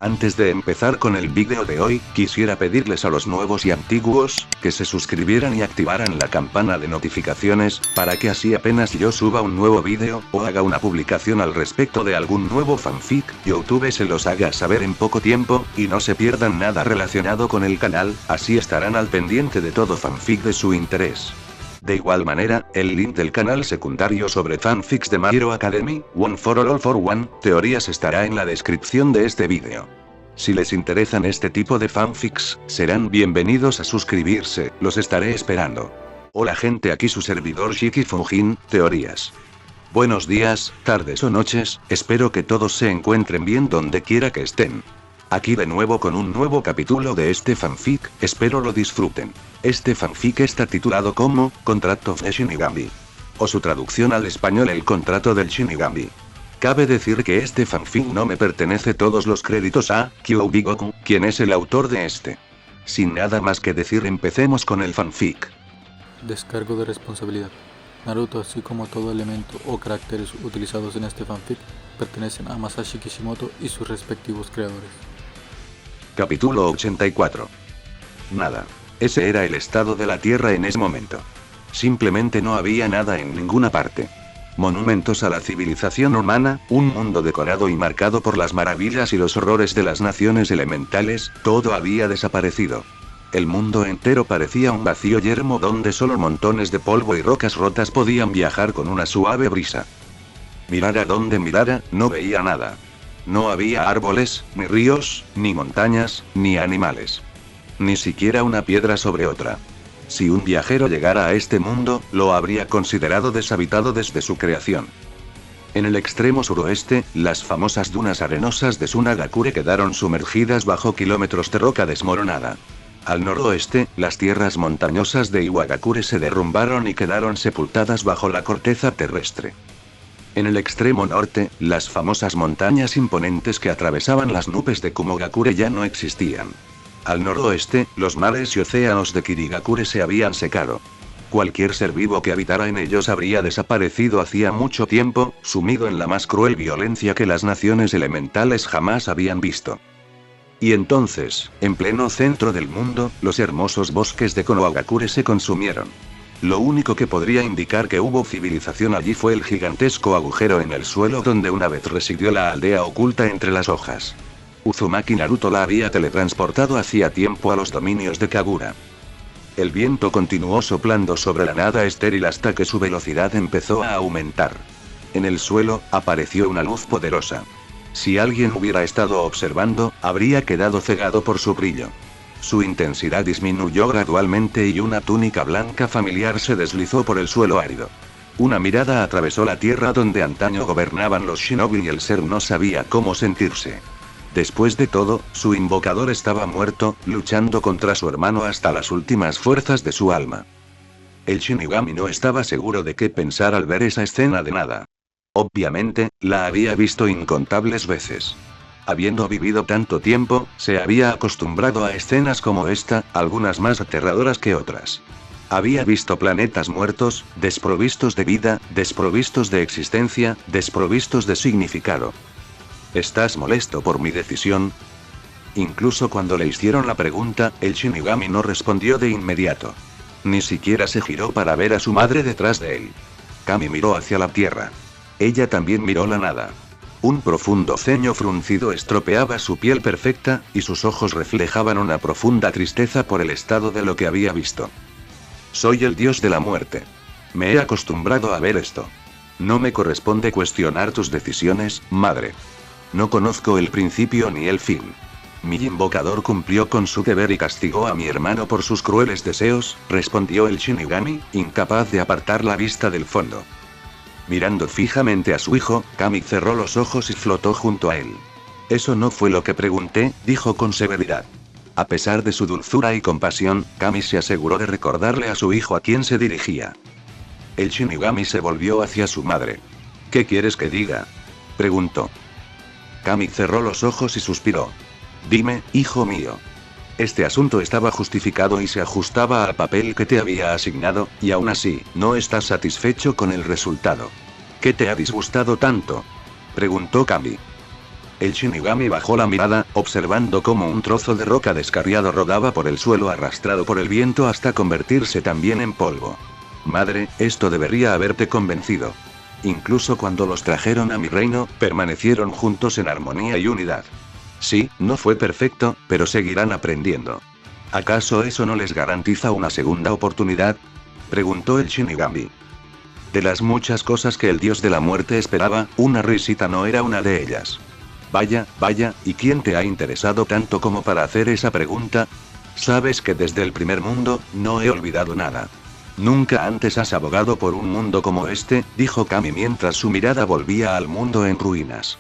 Antes de empezar con el vídeo de hoy, quisiera pedirles a los nuevos y antiguos, que se suscribieran y activaran la campana de notificaciones, para que así apenas yo suba un nuevo vídeo, o haga una publicación al respecto de algún nuevo fanfic, YouTube se los haga saber en poco tiempo, y no se pierdan nada relacionado con el canal, así estarán al pendiente de todo fanfic de su interés. De igual manera, el link del canal secundario sobre fanfics de My Hero Academy, One for All for One, teorías estará en la descripción de este vídeo. Si les interesan este tipo de fanfics, serán bienvenidos a suscribirse, los estaré esperando. Hola gente, aquí su servidor Shiki Fujin, teorías. Buenos días, tardes o noches, espero que todos se encuentren bien donde quiera que estén. Aquí de nuevo con un nuevo capítulo de este fanfic, espero lo disfruten. Este fanfic está titulado como Contract of the Shinigami. O su traducción al español, el contrato del Shinigami. Cabe decir que este fanfic no me pertenece, todos los créditos a Kyoubi Goku, quien es el autor de este. Sin nada más que decir, empecemos con el fanfic. Descargo de responsabilidad. Naruto, así como todo elemento o caracteres utilizados en este fanfic, pertenecen a Masashi Kishimoto y sus respectivos creadores. Capítulo 84. Nada. Ese era el estado de la Tierra en ese momento. Simplemente no había nada en ninguna parte. Monumentos a la civilización humana, un mundo decorado y marcado por las maravillas y los horrores de las naciones elementales, todo había desaparecido. El mundo entero parecía un vacío yermo donde solo montones de polvo y rocas rotas podían viajar con una suave brisa. Mirara donde mirara, no veía nada. No había árboles, ni ríos, ni montañas, ni animales. Ni siquiera una piedra sobre otra. Si un viajero llegara a este mundo, lo habría considerado deshabitado desde su creación. En el extremo suroeste, las famosas dunas arenosas de Sunagakure quedaron sumergidas bajo kilómetros de roca desmoronada. Al noroeste, las tierras montañosas de Iwagakure se derrumbaron y quedaron sepultadas bajo la corteza terrestre. En el extremo norte, las famosas montañas imponentes que atravesaban las nubes de Kumogakure ya no existían. Al noroeste, los mares y océanos de Kirigakure se habían secado. Cualquier ser vivo que habitara en ellos habría desaparecido hacía mucho tiempo, sumido en la más cruel violencia que las naciones elementales jamás habían visto. Y entonces, en pleno centro del mundo, los hermosos bosques de Konohagakure se consumieron. Lo único que podría indicar que hubo civilización allí fue el gigantesco agujero en el suelo donde una vez residió la aldea oculta entre las hojas. Uzumaki Naruto la había teletransportado hacía tiempo a los dominios de Kagura. El viento continuó soplando sobre la nada estéril hasta que su velocidad empezó a aumentar. En el suelo, apareció una luz poderosa. Si alguien hubiera estado observando, habría quedado cegado por su brillo. Su intensidad disminuyó gradualmente y una túnica blanca familiar se deslizó por el suelo árido. Una mirada atravesó la tierra donde antaño gobernaban los shinobi y el ser no sabía cómo sentirse. Después de todo, su invocador estaba muerto, luchando contra su hermano hasta las últimas fuerzas de su alma. El Shinigami no estaba seguro de qué pensar al ver esa escena de nada. Obviamente, la había visto incontables veces. Habiendo vivido tanto tiempo, se había acostumbrado a escenas como esta, algunas más aterradoras que otras. Había visto planetas muertos, desprovistos de vida, desprovistos de existencia, desprovistos de significado. ¿Estás molesto por mi decisión? Incluso cuando le hicieron la pregunta, el Shinigami no respondió de inmediato. Ni siquiera se giró para ver a su madre detrás de él. Kami miró hacia la tierra. Ella también miró la nada. Un profundo ceño fruncido estropeaba su piel perfecta, y sus ojos reflejaban una profunda tristeza por el estado de lo que había visto. Soy el dios de la muerte. Me he acostumbrado a ver esto. No me corresponde cuestionar tus decisiones, madre. No conozco el principio ni el fin. Mi invocador cumplió con su deber y castigó a mi hermano por sus crueles deseos, respondió el Shinigami, incapaz de apartar la vista del fondo. Mirando fijamente a su hijo, Kami cerró los ojos y flotó junto a él. Eso no fue lo que pregunté, dijo con severidad. A pesar de su dulzura y compasión, Kami se aseguró de recordarle a su hijo a quién se dirigía. El Shinigami se volvió hacia su madre. ¿Qué quieres que diga?, preguntó. Kami cerró los ojos y suspiró. Dime, hijo mío. Este asunto estaba justificado y se ajustaba al papel que te había asignado, y aún así, no estás satisfecho con el resultado. ¿Qué te ha disgustado tanto?, preguntó Kami. El Shinigami bajó la mirada, observando cómo un trozo de roca descarriado rodaba por el suelo arrastrado por el viento hasta convertirse también en polvo. Madre, esto debería haberte convencido. Incluso cuando los trajeron a mi reino, permanecieron juntos en armonía y unidad. Sí, no fue perfecto, pero seguirán aprendiendo. ¿Acaso eso no les garantiza una segunda oportunidad? Preguntó el Shinigami. De las muchas cosas que el dios de la muerte esperaba, una risita no era una de ellas. Vaya, ¿y quién te ha interesado tanto como para hacer esa pregunta? Sabes que desde el primer mundo, no he olvidado nada. Nunca antes has abogado por un mundo como este, dijo Kami mientras su mirada volvía al mundo en ruinas.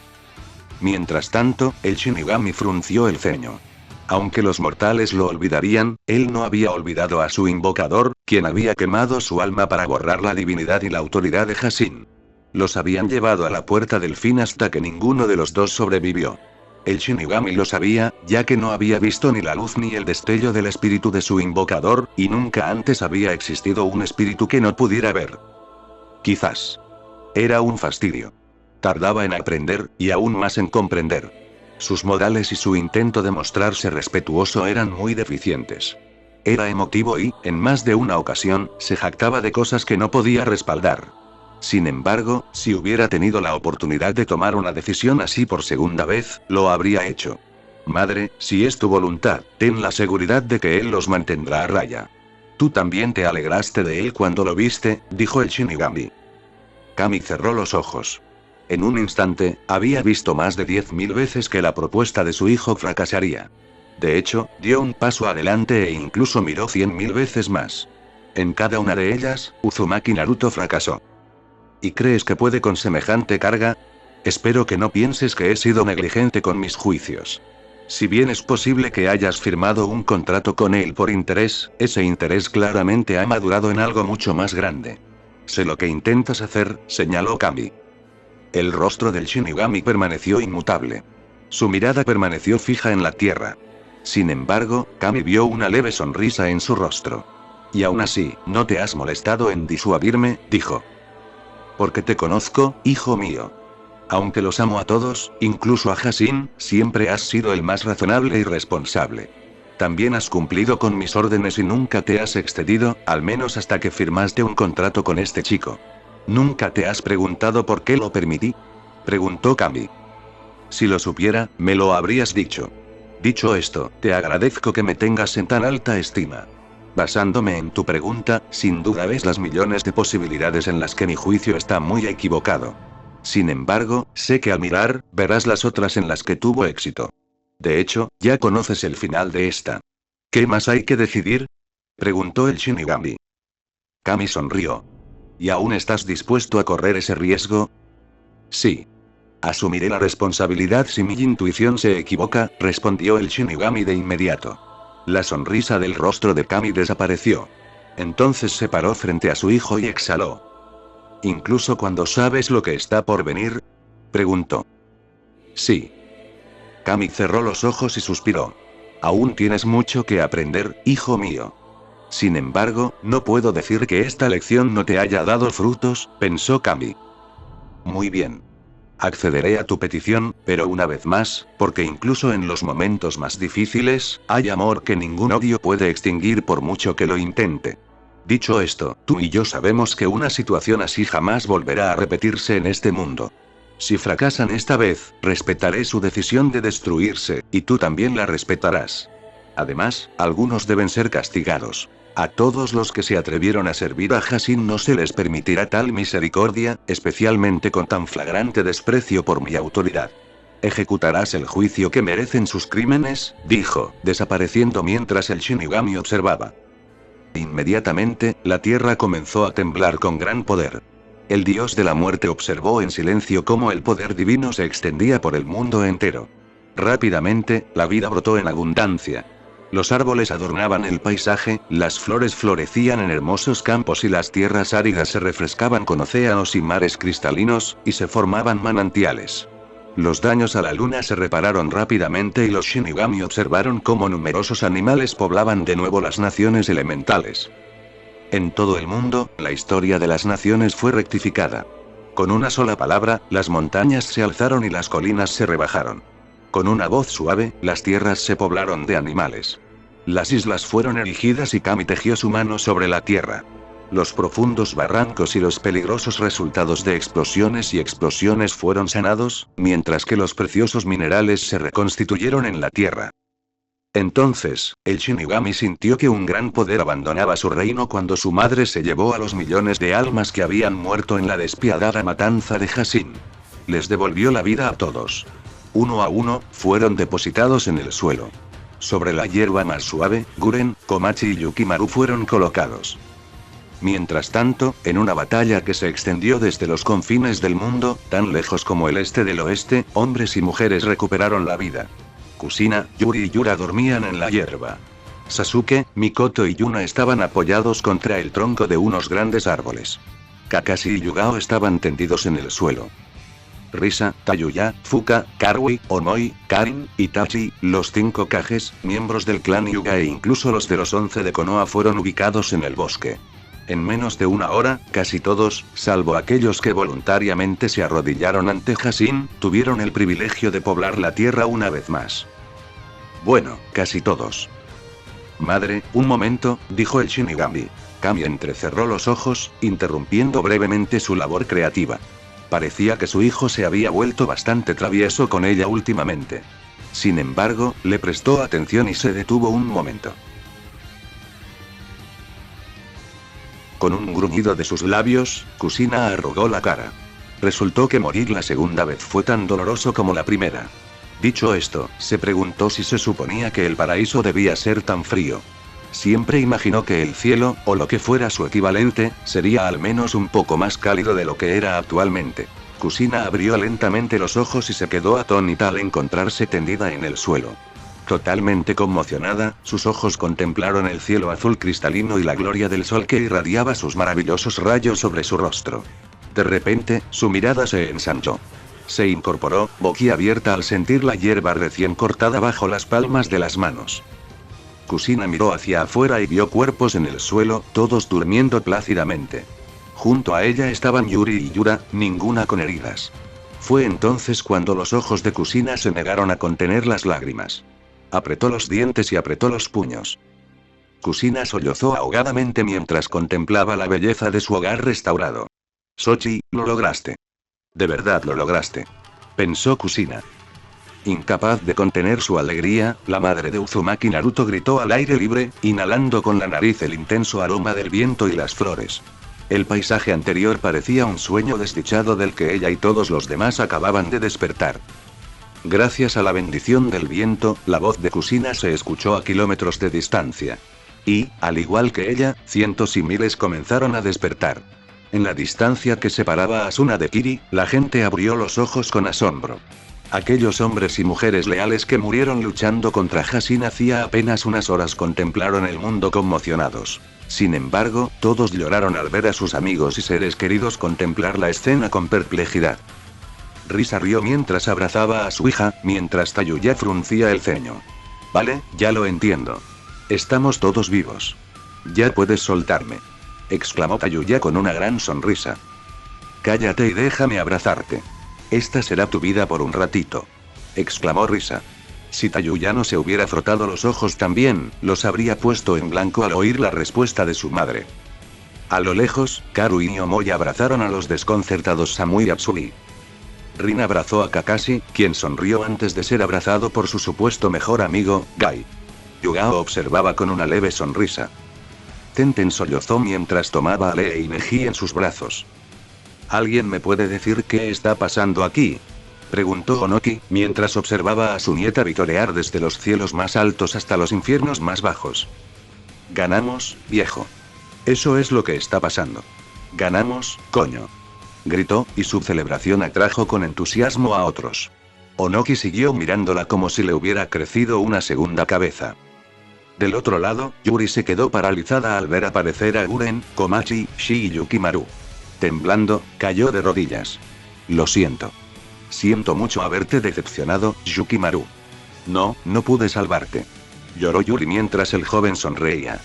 Mientras tanto, el Shinigami frunció el ceño. Aunque los mortales lo olvidarían, él no había olvidado a su invocador, quien había quemado su alma para borrar la divinidad y la autoridad de Hassin. Los habían llevado a la puerta del fin hasta que ninguno de los dos sobrevivió. El Shinigami lo sabía, ya que no había visto ni la luz ni el destello del espíritu de su invocador, y nunca antes había existido un espíritu que no pudiera ver. Quizás. Era un fastidio. Tardaba en aprender, y aún más en comprender. Sus modales y su intento de mostrarse respetuoso eran muy deficientes. Era emotivo y, en más de una ocasión, se jactaba de cosas que no podía respaldar. Sin embargo, si hubiera tenido la oportunidad de tomar una decisión así por segunda vez, lo habría hecho. Madre, si es tu voluntad, ten la seguridad de que él los mantendrá a raya. Tú también te alegraste de él cuando lo viste, dijo el Shinigami. Kami cerró los ojos. En un instante, había visto más de 10.000 veces que la propuesta de su hijo fracasaría. De hecho, dio un paso adelante e incluso miró 100.000 veces más. En cada una de ellas, Uzumaki Naruto fracasó. ¿Y crees que puede con semejante carga? Espero que no pienses que he sido negligente con mis juicios. Si bien es posible que hayas firmado un contrato con él por interés, ese interés claramente ha madurado en algo mucho más grande. Sé lo que intentas hacer, señaló Kami. El rostro del Shinigami permaneció inmutable. Su mirada permaneció fija en la tierra. Sin embargo, Kami vio una leve sonrisa en su rostro. Y aún así, ¿no te has molestado en disuadirme?, dijo. Porque te conozco, hijo mío. Aunque los amo a todos, incluso a Hassin, siempre has sido el más razonable y responsable. También has cumplido con mis órdenes y nunca te has excedido, al menos hasta que firmaste un contrato con este chico. ¿Nunca te has preguntado por qué lo permití?, preguntó Kami. Si lo supiera, me lo habrías dicho. Dicho esto, te agradezco que me tengas en tan alta estima. Basándome en tu pregunta, sin duda ves las millones de posibilidades en las que mi juicio está muy equivocado. Sin embargo, sé que al mirar, verás las otras en las que tuvo éxito. De hecho, ya conoces el final de esta. ¿Qué más hay que decidir?, preguntó el Shinigami. Kami sonrió. ¿Y aún estás dispuesto a correr ese riesgo? Sí. Asumiré la responsabilidad si mi intuición se equivoca, respondió el Shinigami de inmediato. La sonrisa del rostro de Kami desapareció. Entonces se paró frente a su hijo y exhaló. ¿Incluso cuando sabes lo que está por venir?, preguntó. Sí. Kami cerró los ojos y suspiró. Aún tienes mucho que aprender, hijo mío. Sin embargo, no puedo decir que esta lección no te haya dado frutos, pensó Kami. Muy bien. Accederé a tu petición, pero una vez más, porque incluso en los momentos más difíciles, hay amor que ningún odio puede extinguir por mucho que lo intente. Dicho esto, tú y yo sabemos que una situación así jamás volverá a repetirse en este mundo. Si fracasan esta vez, respetaré su decisión de destruirse, y tú también la respetarás. Además, algunos deben ser castigados. A todos los que se atrevieron a servir a Hassin no se les permitirá tal misericordia, especialmente con tan flagrante desprecio por mi autoridad. Ejecutarás el juicio que merecen sus crímenes, dijo, desapareciendo mientras el Shinigami observaba. Inmediatamente, la tierra comenzó a temblar con gran poder. El dios de la muerte observó en silencio cómo el poder divino se extendía por el mundo entero. Rápidamente, la vida brotó en abundancia. Los árboles adornaban el paisaje, las flores florecían en hermosos campos y las tierras áridas se refrescaban con océanos y mares cristalinos, y se formaban manantiales. Los daños a la luna se repararon rápidamente y los Shinigami observaron cómo numerosos animales poblaban de nuevo las naciones elementales. En todo el mundo, la historia de las naciones fue rectificada. Con una sola palabra, las montañas se alzaron y las colinas se rebajaron. Con una voz suave, las tierras se poblaron de animales. Las islas fueron erigidas y Kami tejió su mano sobre la tierra. Los profundos barrancos y los peligrosos resultados de explosiones y explosiones fueron sanados, mientras que los preciosos minerales se reconstituyeron en la tierra. Entonces, el Shinigami sintió que un gran poder abandonaba su reino cuando su madre se llevó a los millones de almas que habían muerto en la despiadada matanza de Hassin. Les devolvió la vida a todos. Uno a uno, fueron depositados en el suelo. Sobre la hierba más suave, Guren, Komachi y Yukimaru fueron colocados. Mientras tanto, en una batalla que se extendió desde los confines del mundo, tan lejos como el este del oeste, hombres y mujeres recuperaron la vida. Kusina, Yuri y Yura dormían en la hierba. Sasuke, Mikoto y Yuna estaban apoyados contra el tronco de unos grandes árboles. Kakashi y Yugao estaban tendidos en el suelo. Risa, Tayuya, Fuka, Karui, Omoi, Karin, Itachi, los 5 Kages, miembros del clan Hyuga e incluso los de los 11 de Konoha fueron ubicados en el bosque. En menos de una hora, casi todos, salvo aquellos que voluntariamente se arrodillaron ante Hassin, tuvieron el privilegio de poblar la tierra una vez más. Bueno, casi todos. Madre, un momento, dijo el Shinigami. Kami entrecerró los ojos, interrumpiendo brevemente su labor creativa. Parecía que su hijo se había vuelto bastante travieso con ella últimamente. Sin embargo, le prestó atención y se detuvo un momento. Con un gruñido de sus labios, Kusina arrugó la cara. Resultó que morir la segunda vez fue tan doloroso como la primera. Dicho esto, se preguntó si se suponía que el paraíso debía ser tan frío. Siempre imaginó que el cielo, o lo que fuera su equivalente, sería al menos un poco más cálido de lo que era actualmente. Kusina abrió lentamente los ojos y se quedó atónita al encontrarse tendida en el suelo. Totalmente conmocionada, sus ojos contemplaron el cielo azul cristalino y la gloria del sol que irradiaba sus maravillosos rayos sobre su rostro. De repente, su mirada se ensanchó. Se incorporó, boquiabierta al sentir la hierba recién cortada bajo las palmas de las manos. Kusina miró hacia afuera y vio cuerpos en el suelo, todos durmiendo plácidamente. Junto a ella estaban Yuri y Yura, ninguna con heridas. Fue entonces cuando los ojos de Kusina se negaron a contener las lágrimas. Apretó los dientes y apretó los puños. Kusina sollozó ahogadamente mientras contemplaba la belleza de su hogar restaurado. Sochi, lo lograste. De verdad lo lograste. Pensó Kusina. Incapaz de contener su alegría, la madre de Uzumaki Naruto gritó al aire libre, inhalando con la nariz el intenso aroma del viento y las flores. El paisaje anterior parecía un sueño desdichado del que ella y todos los demás acababan de despertar. Gracias a la bendición del viento, la voz de Kusina se escuchó a kilómetros de distancia. Y, al igual que ella, cientos y miles comenzaron a despertar. En la distancia que separaba a Asuna de Kiri, la gente abrió los ojos con asombro. Aquellos hombres y mujeres leales que murieron luchando contra Hassin hacía apenas unas horas contemplaron el mundo conmocionados. Sin embargo, todos lloraron al ver a sus amigos y seres queridos contemplar la escena con perplejidad. Risa rió mientras abrazaba a su hija, mientras Tayuya fruncía el ceño. Vale, ya lo entiendo. Estamos todos vivos. Ya puedes soltarme. Exclamó Tayuya con una gran sonrisa. Cállate y déjame abrazarte. Esta será tu vida por un ratito. Exclamó Risa. Si Tayuya no se hubiera frotado los ojos también, los habría puesto en blanco al oír la respuesta de su madre. A lo lejos, Karu y Omoi abrazaron a los desconcertados Samui y Atsui. Rin abrazó a Kakashi, quien sonrió antes de ser abrazado por su supuesto mejor amigo, Gai. Yugao observaba con una leve sonrisa. Tenten sollozó mientras tomaba a Lee y Neji en sus brazos. ¿Alguien me puede decir qué está pasando aquí?, preguntó Onoki, mientras observaba a su nieta vitorear desde los cielos más altos hasta los infiernos más bajos. Ganamos, viejo. Eso es lo que está pasando. Ganamos, coño. Gritó, y su celebración atrajo con entusiasmo a otros. Onoki siguió mirándola como si le hubiera crecido una segunda cabeza. Del otro lado, Yuri se quedó paralizada al ver aparecer a Guren, Komachi, Shi y Yukimaru. Temblando, cayó de rodillas. Lo siento. Siento mucho haberte decepcionado, Yukimaru. No, no pude salvarte. Lloró Yuri mientras el joven sonreía.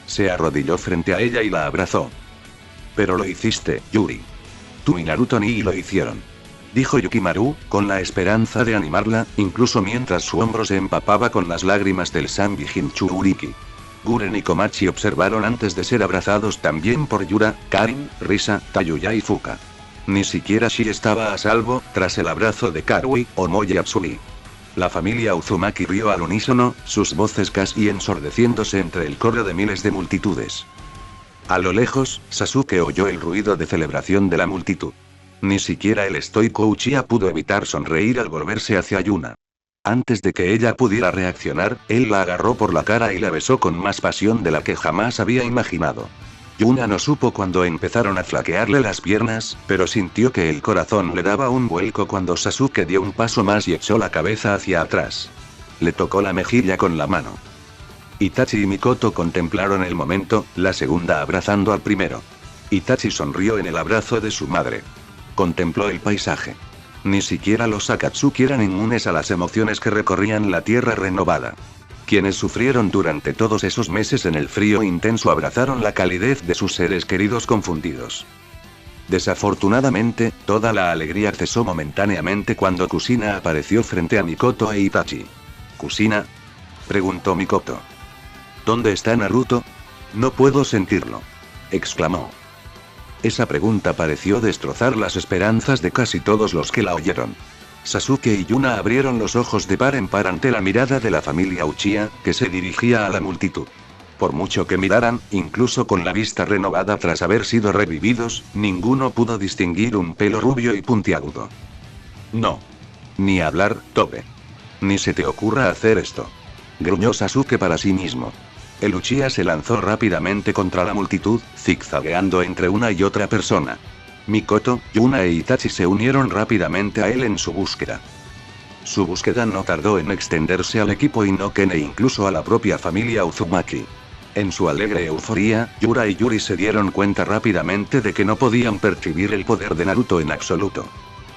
Se arrodilló frente a ella y la abrazó. Pero lo hiciste, Yuri. Tú y Naruto ni lo hicieron. dijo Yukimaru, con la esperanza de animarla, incluso mientras su hombro se empapaba con las lágrimas del Sanbijin Chuuriki. Guren y Komachi observaron antes de ser abrazados también por Yura, Karin, Risa, Tayuya y Fuka. Ni siquiera Shi estaba a salvo, tras el abrazo de Karui, Omoe y Atsui. La familia Uzumaki rió al unísono, sus voces casi ensordeciéndose entre el coro de miles de multitudes. A lo lejos, Sasuke oyó el ruido de celebración de la multitud. Ni siquiera el estoico Uchiha pudo evitar sonreír al volverse hacia Yuna. Antes de que ella pudiera reaccionar, él la agarró por la cara y la besó con más pasión de la que jamás había imaginado. Yuna no supo cuándo empezaron a flaquearle las piernas, pero sintió que el corazón le daba un vuelco cuando Sasuke dio un paso más y echó la cabeza hacia atrás. Le tocó la mejilla con la mano. Itachi y Mikoto contemplaron el momento, la segunda abrazando al primero. Itachi sonrió en el abrazo de su madre. Contempló el paisaje. Ni siquiera los Akatsuki eran inmunes a las emociones que recorrían la tierra renovada. Quienes sufrieron durante todos esos meses en el frío intenso abrazaron la calidez de sus seres queridos confundidos. Desafortunadamente, toda la alegría cesó momentáneamente cuando Kushina apareció frente a Mikoto e Itachi. «¿Kushina?», preguntó Mikoto. «¿Dónde está Naruto? No puedo sentirlo», exclamó. Esa pregunta pareció destrozar las esperanzas de casi todos los que la oyeron. Sasuke y Yuna abrieron los ojos de par en par ante la mirada de la familia Uchiha, que se dirigía a la multitud. Por mucho que miraran, incluso con la vista renovada tras haber sido revividos, ninguno pudo distinguir un pelo rubio y puntiagudo. «No. Ni hablar, Tobe. Ni se te ocurra hacer esto», gruñó Sasuke para sí mismo. El Uchiha se lanzó rápidamente contra la multitud, zigzagueando entre una y otra persona. Mikoto, Yuna e Itachi se unieron rápidamente a él en su búsqueda. Su búsqueda no tardó en extenderse al equipo Inoken e incluso a la propia familia Uzumaki. En su alegre euforía, Yura y Yuri se dieron cuenta rápidamente de que no podían percibir el poder de Naruto en absoluto.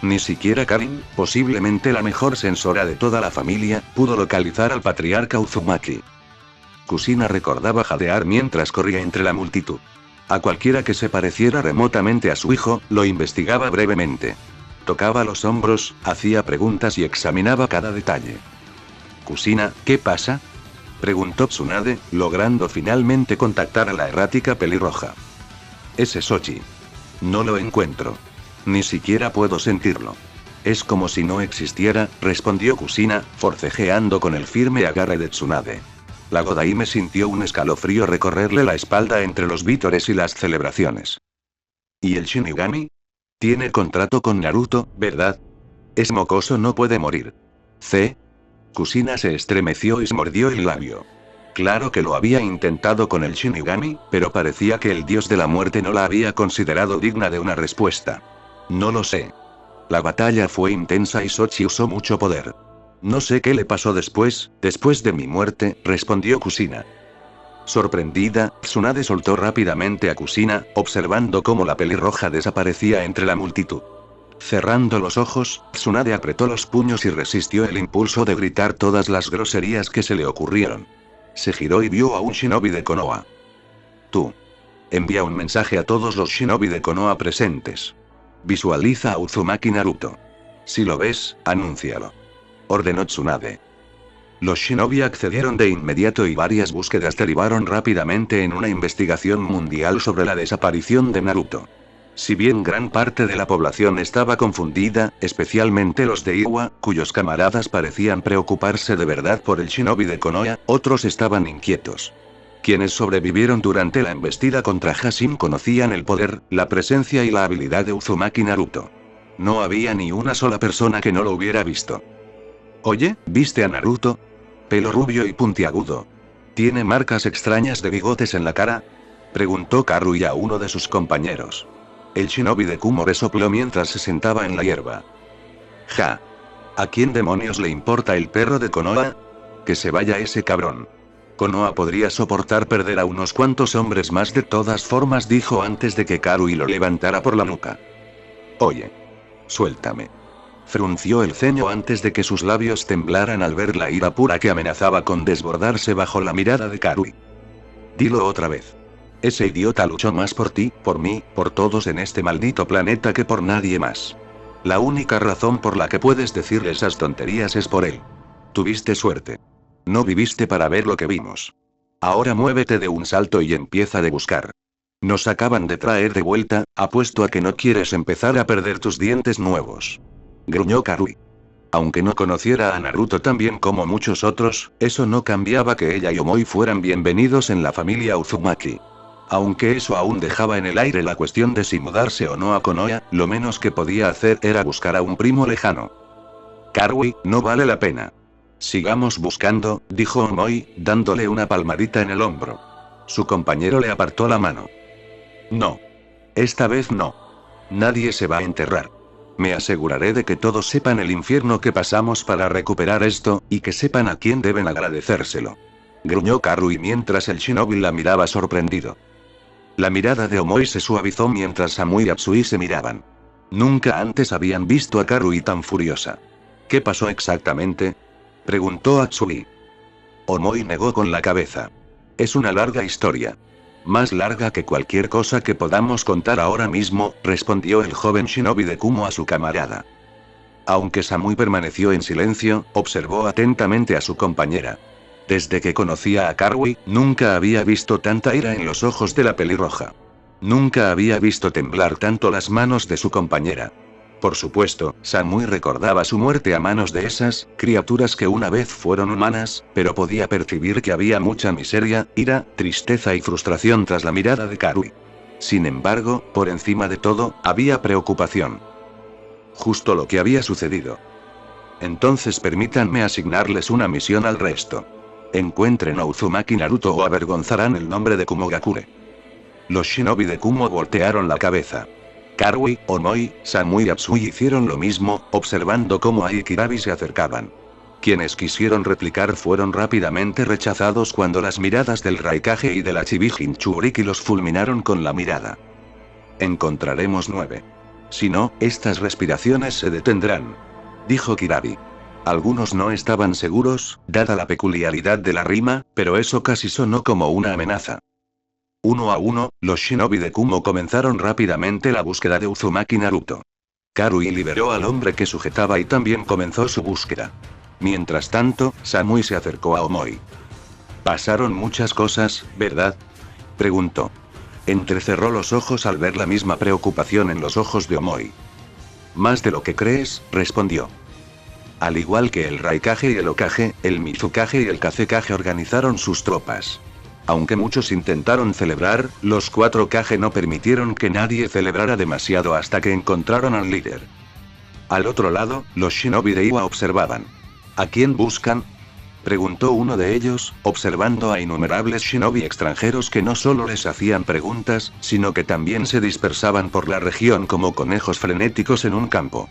Ni siquiera Karin, posiblemente la mejor sensora de toda la familia, pudo localizar al patriarca Uzumaki. Kushina recordaba jadear mientras corría entre la multitud. A cualquiera que se pareciera remotamente a su hijo, lo investigaba brevemente. Tocaba los hombros, hacía preguntas y examinaba cada detalle. «Kushina, ¿qué pasa?», preguntó Tsunade, logrando finalmente contactar a la errática pelirroja. «Ese Sochi. No lo encuentro. Ni siquiera puedo sentirlo. Es como si no existiera», respondió Kushina, forcejeando con el firme agarre de Tsunade. La Godaime sintió un escalofrío recorrerle la espalda entre los vítores y las celebraciones. «¿Y el Shinigami? Tiene contrato con Naruto, ¿verdad? Es mocoso, no puede morir». Kushina se estremeció y se mordió el labio. Claro que lo había intentado con el Shinigami, pero parecía que el dios de la muerte no la había considerado digna de una respuesta. «No lo sé. La batalla fue intensa y Sochi usó mucho poder. No sé qué le pasó después de mi muerte», respondió Kushina. Sorprendida, Tsunade soltó rápidamente a Kushina, observando cómo la pelirroja desaparecía entre la multitud. Cerrando los ojos, Tsunade apretó los puños y resistió el impulso de gritar todas las groserías que se le ocurrieron. Se giró y vio a un shinobi de Konoha. «Tú. Envía un mensaje a todos los shinobi de Konoha presentes. Visualiza a Uzumaki Naruto. Si lo ves, anúncialo», ordenó Tsunade. Los shinobi accedieron de inmediato y varias búsquedas derivaron rápidamente en una investigación mundial sobre la desaparición de Naruto. Si bien gran parte de la población estaba confundida, especialmente los de Iwa, cuyos camaradas parecían preocuparse de verdad por el shinobi de Konoha, otros estaban inquietos. Quienes sobrevivieron durante la embestida contra Hashim conocían el poder, la presencia y la habilidad de Uzumaki Naruto. No había ni una sola persona que no lo hubiera visto. «Oye, ¿viste a Naruto? Pelo rubio y puntiagudo. ¿Tiene marcas extrañas de bigotes en la cara?», preguntó Karui a uno de sus compañeros. El shinobi de Kumo resopló mientras se sentaba en la hierba. «Ja. ¿A quién demonios le importa el perro de Konoha? Que se vaya ese cabrón. Konoha podría soportar perder a unos cuantos hombres más de todas formas», dijo antes de que Karui lo levantara por la nuca. «Oye. Suéltame». Frunció el ceño antes de que sus labios temblaran al ver la ira pura que amenazaba con desbordarse bajo la mirada de Karui. «Dilo otra vez. Ese idiota luchó más por ti, por mí, por todos en este maldito planeta que por nadie más. La única razón por la que puedes decirle esas tonterías es por él. Tuviste suerte. No viviste para ver lo que vimos. Ahora muévete de un salto y empieza a buscar. Nos acaban de traer de vuelta, apuesto a que no quieres empezar a perder tus dientes nuevos. Gruñó Karui. Aunque no conociera a Naruto tan bien como muchos otros, eso no cambiaba que ella y Omoi fueran bienvenidos en la familia Uzumaki. Aunque eso aún dejaba en el aire la cuestión de si mudarse o no a Konoha, lo menos que podía hacer era buscar a un primo lejano. Karui, no vale la pena. Sigamos buscando, dijo Omoi, dándole una palmadita en el hombro. Su compañero le apartó la mano. No. Esta vez no. Nadie se va a enterrar. Me aseguraré de que todos sepan el infierno que pasamos para recuperar esto, y que sepan a quién deben agradecérselo. Gruñó Karui mientras el shinobi la miraba sorprendido. La mirada de Omoi se suavizó mientras Samui y Atsui se miraban. Nunca antes habían visto a Karui tan furiosa. ¿Qué pasó exactamente?, preguntó Atsui. Omoi negó con la cabeza. Es una larga historia. Más larga que cualquier cosa que podamos contar ahora mismo, respondió el joven shinobi de Kumo a su camarada. Aunque Samui permaneció en silencio, observó atentamente a su compañera. Desde que conocía a Karui, nunca había visto tanta ira en los ojos de la pelirroja. Nunca había visto temblar tanto las manos de su compañera. Por supuesto, Samui recordaba su muerte a manos de esas criaturas que una vez fueron humanas, pero podía percibir que había mucha miseria, ira, tristeza y frustración tras la mirada de Karui. Sin embargo, por encima de todo, había preocupación. Justo lo que había sucedido. Entonces permítanme asignarles una misión al resto. Encuentren a Uzumaki Naruto o avergonzarán el nombre de Kumogakure. Los shinobi de Kumo voltearon la cabeza. Karui, Omoi, Samui y Atsui hicieron lo mismo, observando cómo Ai y Kirabi se acercaban. Quienes quisieron replicar fueron rápidamente rechazados cuando las miradas del Raikage y de la Chibi Jinchuriki los fulminaron con la mirada. Encontraremos 9. Si no, estas respiraciones se detendrán, dijo Kirabi. Algunos no estaban seguros, dada la peculiaridad de la rima, pero eso casi sonó como una amenaza. Uno a uno, los shinobi de Kumo comenzaron rápidamente la búsqueda de Uzumaki Naruto. Karui liberó al hombre que sujetaba y también comenzó su búsqueda. Mientras tanto, Samui se acercó a Omoi. Pasaron muchas cosas, ¿verdad?, preguntó. Entrecerró los ojos al ver la misma preocupación en los ojos de Omoi. Más de lo que crees, respondió. Al igual que el Raikage y el Hokage, el Mizukage y el Kazekage organizaron sus tropas. Aunque muchos intentaron celebrar, los 4 Kage no permitieron que nadie celebrara demasiado hasta que encontraron al líder. Al otro lado, los shinobi de Iwa observaban. ¿A quién buscan?, preguntó uno de ellos, observando a innumerables shinobi extranjeros que no solo les hacían preguntas, sino que también se dispersaban por la región como conejos frenéticos en un campo.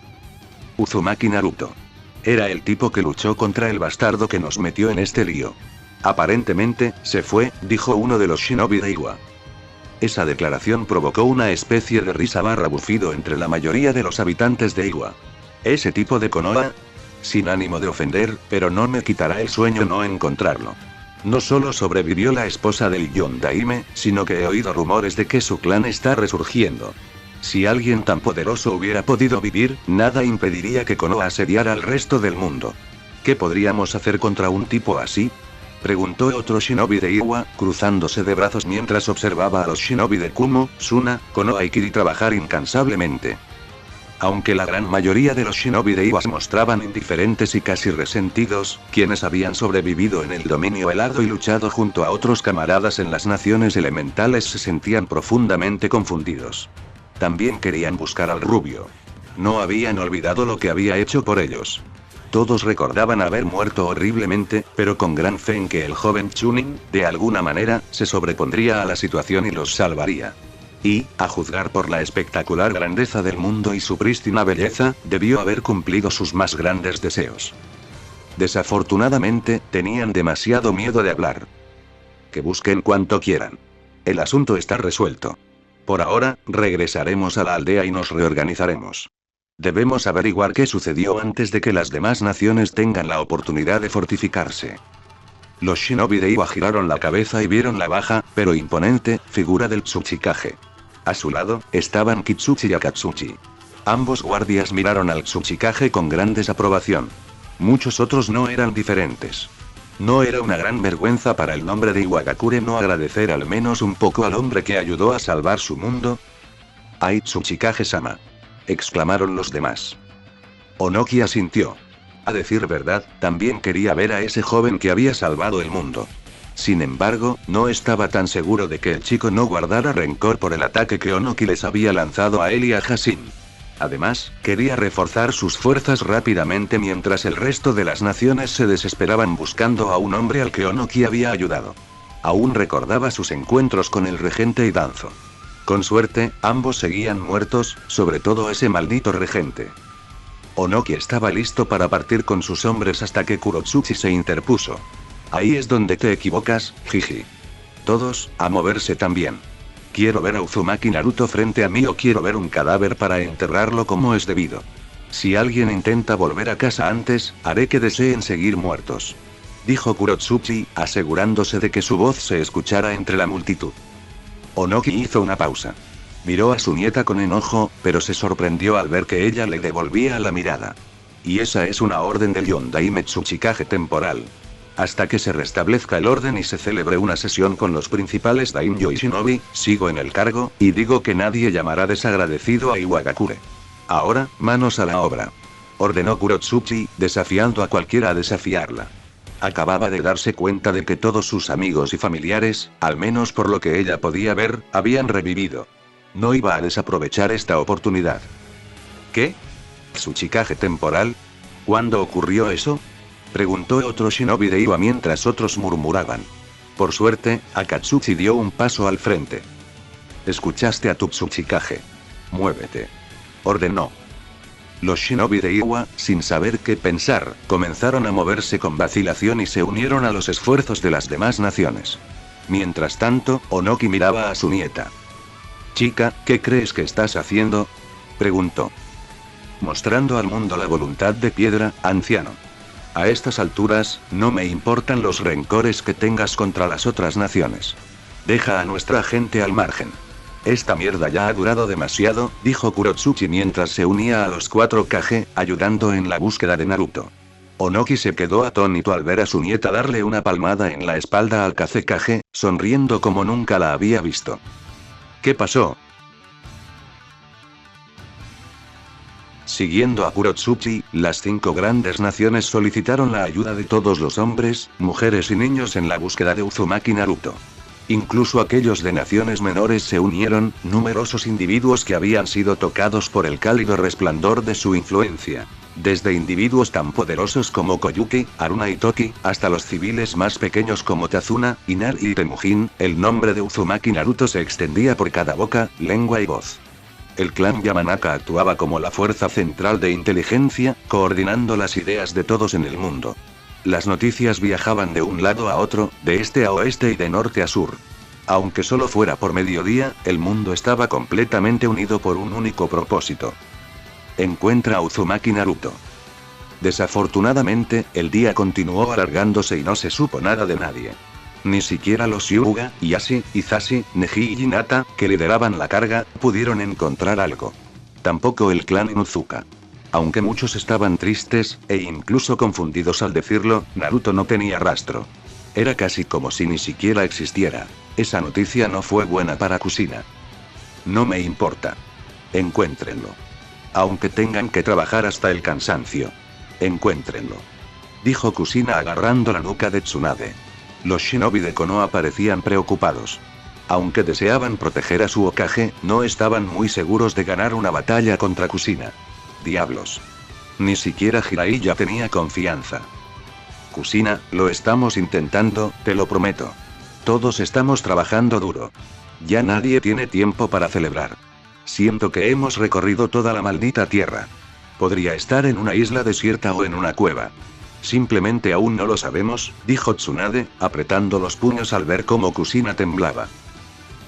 Uzumaki Naruto. Era el tipo que luchó contra el bastardo que nos metió en este lío. Aparentemente, se fue, dijo uno de los shinobi de Iwa. Esa declaración provocó una especie de risa barra bufido entre la mayoría de los habitantes de Iwa. ¿Ese tipo de Konoha? Sin ánimo de ofender, pero no me quitará el sueño no encontrarlo. No solo sobrevivió la esposa del Yondaime, sino que he oído rumores de que su clan está resurgiendo. Si alguien tan poderoso hubiera podido vivir, nada impediría que Konoha asediara al resto del mundo. ¿Qué podríamos hacer contra un tipo así?, preguntó otro shinobi de Iwa, cruzándose de brazos mientras observaba a los shinobi de Kumo, Suna, Konoha y Kiri trabajar incansablemente. Aunque la gran mayoría de los shinobi de Iwa se mostraban indiferentes y casi resentidos, quienes habían sobrevivido en el dominio helado y luchado junto a otros camaradas en las naciones elementales se sentían profundamente confundidos. También querían buscar al rubio. No habían olvidado lo que había hecho por ellos. Todos recordaban haber muerto horriblemente, pero con gran fe en que el joven Chunin, de alguna manera, se sobrepondría a la situación y los salvaría. Y, a juzgar por la espectacular grandeza del mundo y su prístina belleza, debió haber cumplido sus más grandes deseos. Desafortunadamente, tenían demasiado miedo de hablar. Que busquen cuanto quieran. El asunto está resuelto. Por ahora, regresaremos a la aldea y nos reorganizaremos. Debemos averiguar qué sucedió antes de que las demás naciones tengan la oportunidad de fortificarse. Los shinobi de Iwa giraron la cabeza y vieron la baja, pero imponente, figura del Tsuchikage. A su lado, estaban Kitsuchi y Akatsuchi. Ambos guardias miraron al Tsuchikage con gran desaprobación. Muchos otros no eran diferentes. ¿No era una gran vergüenza para el nombre de Iwagakure no agradecer al menos un poco al hombre que ayudó a salvar su mundo? ¡Ay, Tsuchikage-sama! Exclamaron los demás. Onoki asintió. A decir verdad, también quería ver a ese joven que había salvado el mundo. Sin embargo, no estaba tan seguro de que el chico no guardara rencor por el ataque que Onoki les había lanzado a él y a Hasin. Además, quería reforzar sus fuerzas rápidamente mientras el resto de las naciones se desesperaban buscando a un hombre al que Onoki había ayudado. Aún recordaba sus encuentros con el regente y Danzo. Con suerte, ambos seguían muertos, sobre todo ese maldito regente. Onoki estaba listo para partir con sus hombres hasta que Kurotsuchi se interpuso. Ahí es donde te equivocas, jiji. Todos, a moverse también. Quiero ver a Uzumaki Naruto frente a mí o quiero ver un cadáver para enterrarlo como es debido. Si alguien intenta volver a casa antes, haré que deseen seguir muertos. Dijo Kurotsuchi, asegurándose de que su voz se escuchara entre la multitud. Onoki hizo una pausa. Miró a su nieta con enojo, pero se sorprendió al ver que ella le devolvía la mirada. Y esa es una orden del Yondaime Tsuchikage temporal. Hasta que se restablezca el orden y se celebre una sesión con los principales daimyo y shinobi, sigo en el cargo, y digo que nadie llamará desagradecido a Iwagakure. Ahora, manos a la obra. Ordenó Kurotsuchi, desafiando a cualquiera a desafiarla. Acababa de darse cuenta de que todos sus amigos y familiares, al menos por lo que ella podía ver, habían revivido. No iba a desaprovechar esta oportunidad. ¿Qué? ¿Tsuchikage temporal? ¿Cuándo ocurrió eso? Preguntó otro shinobi de Iwa mientras otros murmuraban. Por suerte, Akatsuki dio un paso al frente. ¿Escuchaste a tu Tsuchikage? Muévete. Ordenó. Los shinobi de Iwa, sin saber qué pensar, comenzaron a moverse con vacilación y se unieron a los esfuerzos de las demás naciones. Mientras tanto, Onoki miraba a su nieta. Chica, ¿qué crees que estás haciendo? Preguntó. Mostrando al mundo la voluntad de piedra, anciano. A estas alturas, no me importan los rencores que tengas contra las otras naciones. Deja a nuestra gente al margen. Esta mierda ya ha durado demasiado, dijo Kurotsuchi mientras se unía a los 4 Kage, ayudando en la búsqueda de Naruto. Onoki se quedó atónito al ver a su nieta darle una palmada en la espalda al Kazekage, sonriendo como nunca la había visto. ¿Qué pasó? Siguiendo a Kurotsuchi, las 5 grandes naciones solicitaron la ayuda de todos los hombres, mujeres y niños en la búsqueda de Uzumaki Naruto. Incluso aquellos de naciones menores se unieron, numerosos individuos que habían sido tocados por el cálido resplandor de su influencia. Desde individuos tan poderosos como Koyuki, Aruna y Toki, hasta los civiles más pequeños como Tazuna, Inari y Temujin, el nombre de Uzumaki Naruto se extendía por cada boca, lengua y voz. El clan Yamanaka actuaba como la fuerza central de inteligencia, coordinando las ideas de todos en el mundo. Las noticias viajaban de un lado a otro, de este a oeste y de norte a sur. Aunque solo fuera por mediodía, el mundo estaba completamente unido por un único propósito. Encuentra a Uzumaki Naruto. Desafortunadamente, el día continuó alargándose y no se supo nada de nadie. Ni siquiera los Hyuga, Yashi, Hisashi, Neji y Hinata, que lideraban la carga, pudieron encontrar algo. Tampoco el clan Inuzuka. Aunque muchos estaban tristes, e incluso confundidos al decirlo, Naruto no tenía rastro. Era casi como si ni siquiera existiera. Esa noticia no fue buena para Kushina. No me importa. Encuéntrenlo. Aunque tengan que trabajar hasta el cansancio. Encuéntrenlo. Dijo Kushina agarrando la nuca de Tsunade. Los shinobi de Konoha parecían preocupados. Aunque deseaban proteger a su Hokage, no estaban muy seguros de ganar una batalla contra Kushina. Diablos. Ni siquiera Jiraiya tenía confianza. Kushina, lo estamos intentando, te lo prometo. Todos estamos trabajando duro. Ya nadie tiene tiempo para celebrar. Siento que hemos recorrido toda la maldita tierra. Podría estar en una isla desierta o en una cueva. Simplemente aún no lo sabemos, dijo Tsunade, apretando los puños al ver cómo Kushina temblaba.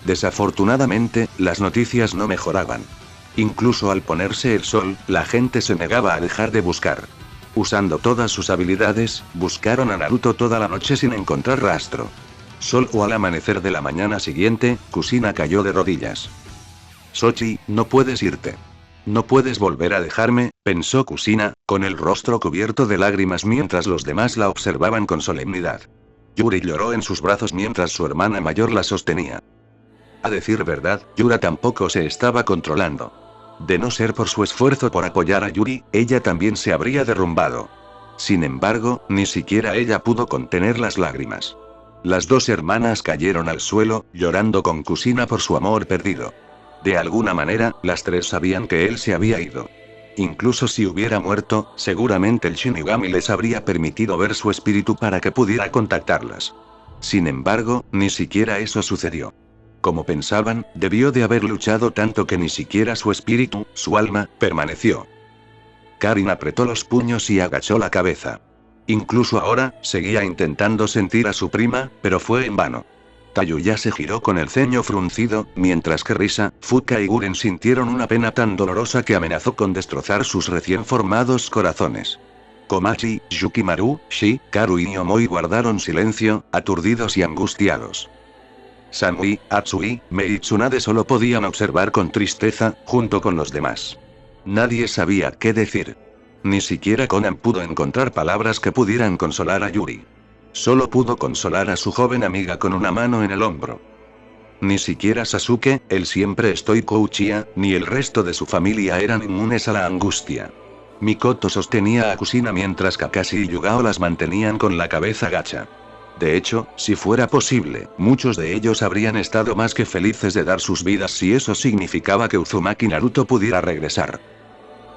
Desafortunadamente, las noticias no mejoraban. Incluso al ponerse el sol, la gente se negaba a dejar de buscar. Usando todas sus habilidades, buscaron a Naruto toda la noche sin encontrar rastro. Solo al amanecer de la mañana siguiente, Kushina cayó de rodillas. Sochi, no puedes irte. No puedes volver a dejarme, pensó Kusina, con el rostro cubierto de lágrimas mientras los demás la observaban con solemnidad. Yuri lloró en sus brazos mientras su hermana mayor la sostenía. A decir verdad, Yura tampoco se estaba controlando. De no ser por su esfuerzo por apoyar a Yuri, ella también se habría derrumbado. Sin embargo, ni siquiera ella pudo contener las lágrimas. Las dos hermanas cayeron al suelo, llorando con Kusina por su amor perdido. De alguna manera, las tres sabían que él se había ido. Incluso si hubiera muerto, seguramente el Shinigami les habría permitido ver su espíritu para que pudiera contactarlas. Sin embargo, ni siquiera eso sucedió. Como pensaban, debió de haber luchado tanto que ni siquiera su espíritu, su alma, permaneció. Karin apretó los puños y agachó la cabeza. Incluso ahora, seguía intentando sentir a su prima, pero fue en vano. Tayuya se giró con el ceño fruncido, mientras que Risa, Fuka y Guren sintieron una pena tan dolorosa que amenazó con destrozar sus recién formados corazones. Komachi, Yukimaru, Shi, Karu y Omoi guardaron silencio, aturdidos y angustiados. Sanui, Atsui, Mei y Tsunade solo podían observar con tristeza, junto con los demás. Nadie sabía qué decir. Ni siquiera Konan pudo encontrar palabras que pudieran consolar a Yuri. Solo pudo consolar a su joven amiga con una mano en el hombro. Ni siquiera Sasuke, el siempre estoico Uchiha, ni el resto de su familia eran inmunes a la angustia. Mikoto sostenía a Kusina mientras Kakashi y Yugao las mantenían con la cabeza gacha. De hecho, si fuera posible, muchos de ellos habrían estado más que felices de dar sus vidas si eso significaba que Uzumaki Naruto pudiera regresar.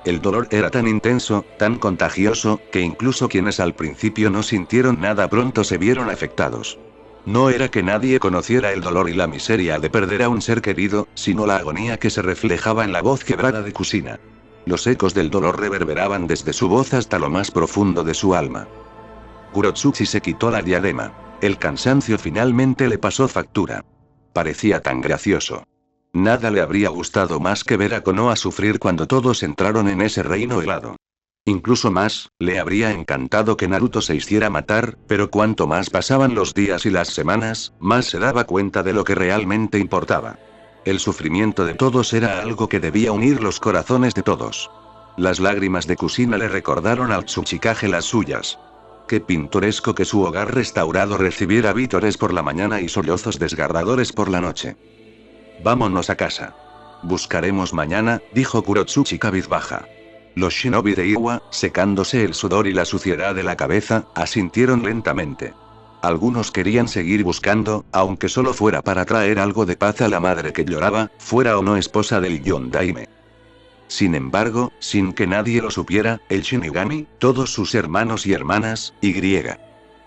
El dolor era tan intenso, tan contagioso, que incluso quienes al principio no sintieron nada pronto se vieron afectados. No era que nadie conociera el dolor y la miseria de perder a un ser querido, sino la agonía que se reflejaba en la voz quebrada de Kusina. Los ecos del dolor reverberaban desde su voz hasta lo más profundo de su alma. Kurotsuchi se quitó la diadema. El cansancio finalmente le pasó factura. Parecía tan gracioso. Nada le habría gustado más que ver a Konoha sufrir cuando todos entraron en ese reino helado. Incluso más, le habría encantado que Naruto se hiciera matar, pero cuanto más pasaban los días y las semanas, más se daba cuenta de lo que realmente importaba. El sufrimiento de todos era algo que debía unir los corazones de todos. Las lágrimas de Kusina le recordaron al Tsuchikage las suyas. Qué pintoresco que su hogar restaurado recibiera vítores por la mañana y sollozos desgarradores por la noche. Vámonos a casa. Buscaremos mañana, dijo Kurotsuchi cabizbaja. Los shinobi de Iwa, secándose el sudor y la suciedad de la cabeza, asintieron lentamente. Algunos querían seguir buscando, aunque solo fuera para traer algo de paz a la madre que lloraba, fuera o no esposa del Yondaime. Sin embargo, sin que nadie lo supiera, el Shinigami, todos sus hermanos y hermanas,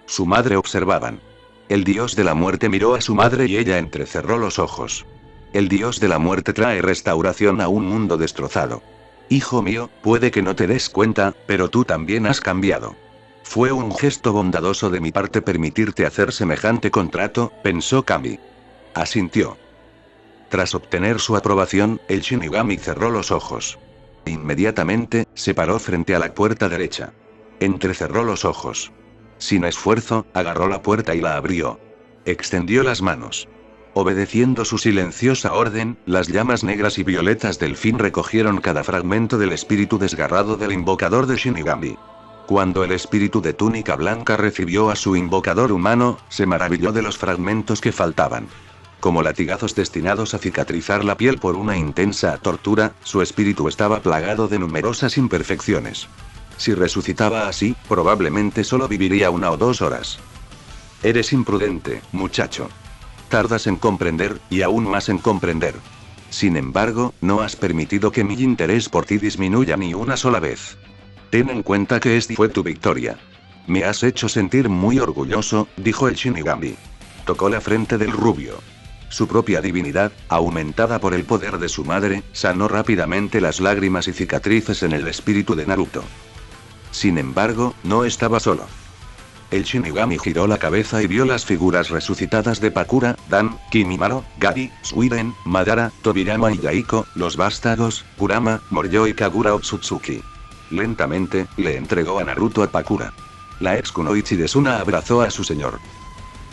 su madre observaban. El dios de la muerte miró a su madre y ella entrecerró los ojos. El dios de la muerte trae restauración a un mundo destrozado. Hijo mío, puede que no te des cuenta, pero tú también has cambiado. Fue un gesto bondadoso de mi parte permitirte hacer semejante contrato, pensó Kami. Asintió. Tras obtener su aprobación, el Shinigami cerró los ojos. Inmediatamente, se paró frente a la puerta derecha. Entrecerró los ojos. Sin esfuerzo, agarró la puerta y la abrió. Extendió las manos. Obedeciendo su silenciosa orden, las llamas negras y violetas del fin recogieron cada fragmento del espíritu desgarrado del invocador de Shinigami. Cuando el espíritu de túnica blanca recibió a su invocador humano, se maravilló de los fragmentos que faltaban. Como latigazos destinados a cicatrizar la piel por una intensa tortura, su espíritu estaba plagado de numerosas imperfecciones. Si resucitaba así, probablemente solo viviría 1 o 2 horas. Eres imprudente, muchacho. Tardas en comprender, y aún más en comprender. Sin embargo, no has permitido que mi interés por ti disminuya ni una sola vez. Ten en cuenta que esta fue tu victoria. Me has hecho sentir muy orgulloso, dijo el Shinigami. Tocó la frente del rubio. Su propia divinidad, aumentada por el poder de su madre, sanó rápidamente las lágrimas y cicatrices en el espíritu de Naruto. Sin embargo, no estaba solo. El Shinigami giró la cabeza y vio las figuras resucitadas de Pakura, Dan, Kimimaro, Gari, Suiden, Madara, Tobirama y Yaiko, los vástagos, Kurama, Moryo y Kagura Otsutsuki. Lentamente, le entregó a Naruto a Pakura. La ex kunoichi de Suna abrazó a su señor.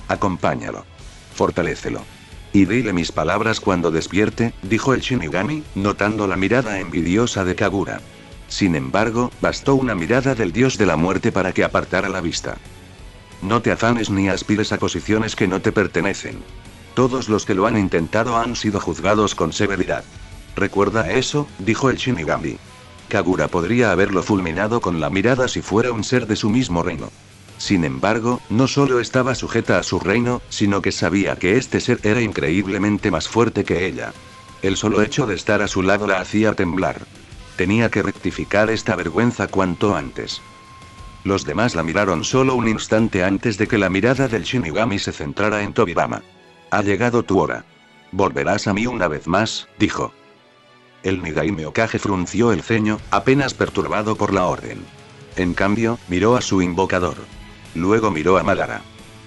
Acompáñalo. Fortalécelo. Y dile mis palabras cuando despierte, dijo el Shinigami, notando la mirada envidiosa de Kagura. Sin embargo, bastó una mirada del dios de la muerte para que apartara la vista. No te afanes ni aspires a posiciones que no te pertenecen. Todos los que lo han intentado han sido juzgados con severidad. Recuerda eso, dijo el Shinigami. Kagura podría haberlo fulminado con la mirada si fuera un ser de su mismo reino. Sin embargo, no solo estaba sujeta a su reino, sino que sabía que este ser era increíblemente más fuerte que ella. El solo hecho de estar a su lado la hacía temblar. Tenía que rectificar esta vergüenza cuanto antes. Los demás la miraron solo un instante antes de que la mirada del Shinigami se centrara en Tobirama. Ha llegado tu hora. Volverás a mí una vez más, dijo. El Nidaime Hokage frunció el ceño, apenas perturbado por la orden. En cambio, miró a su invocador. Luego miró a Madara.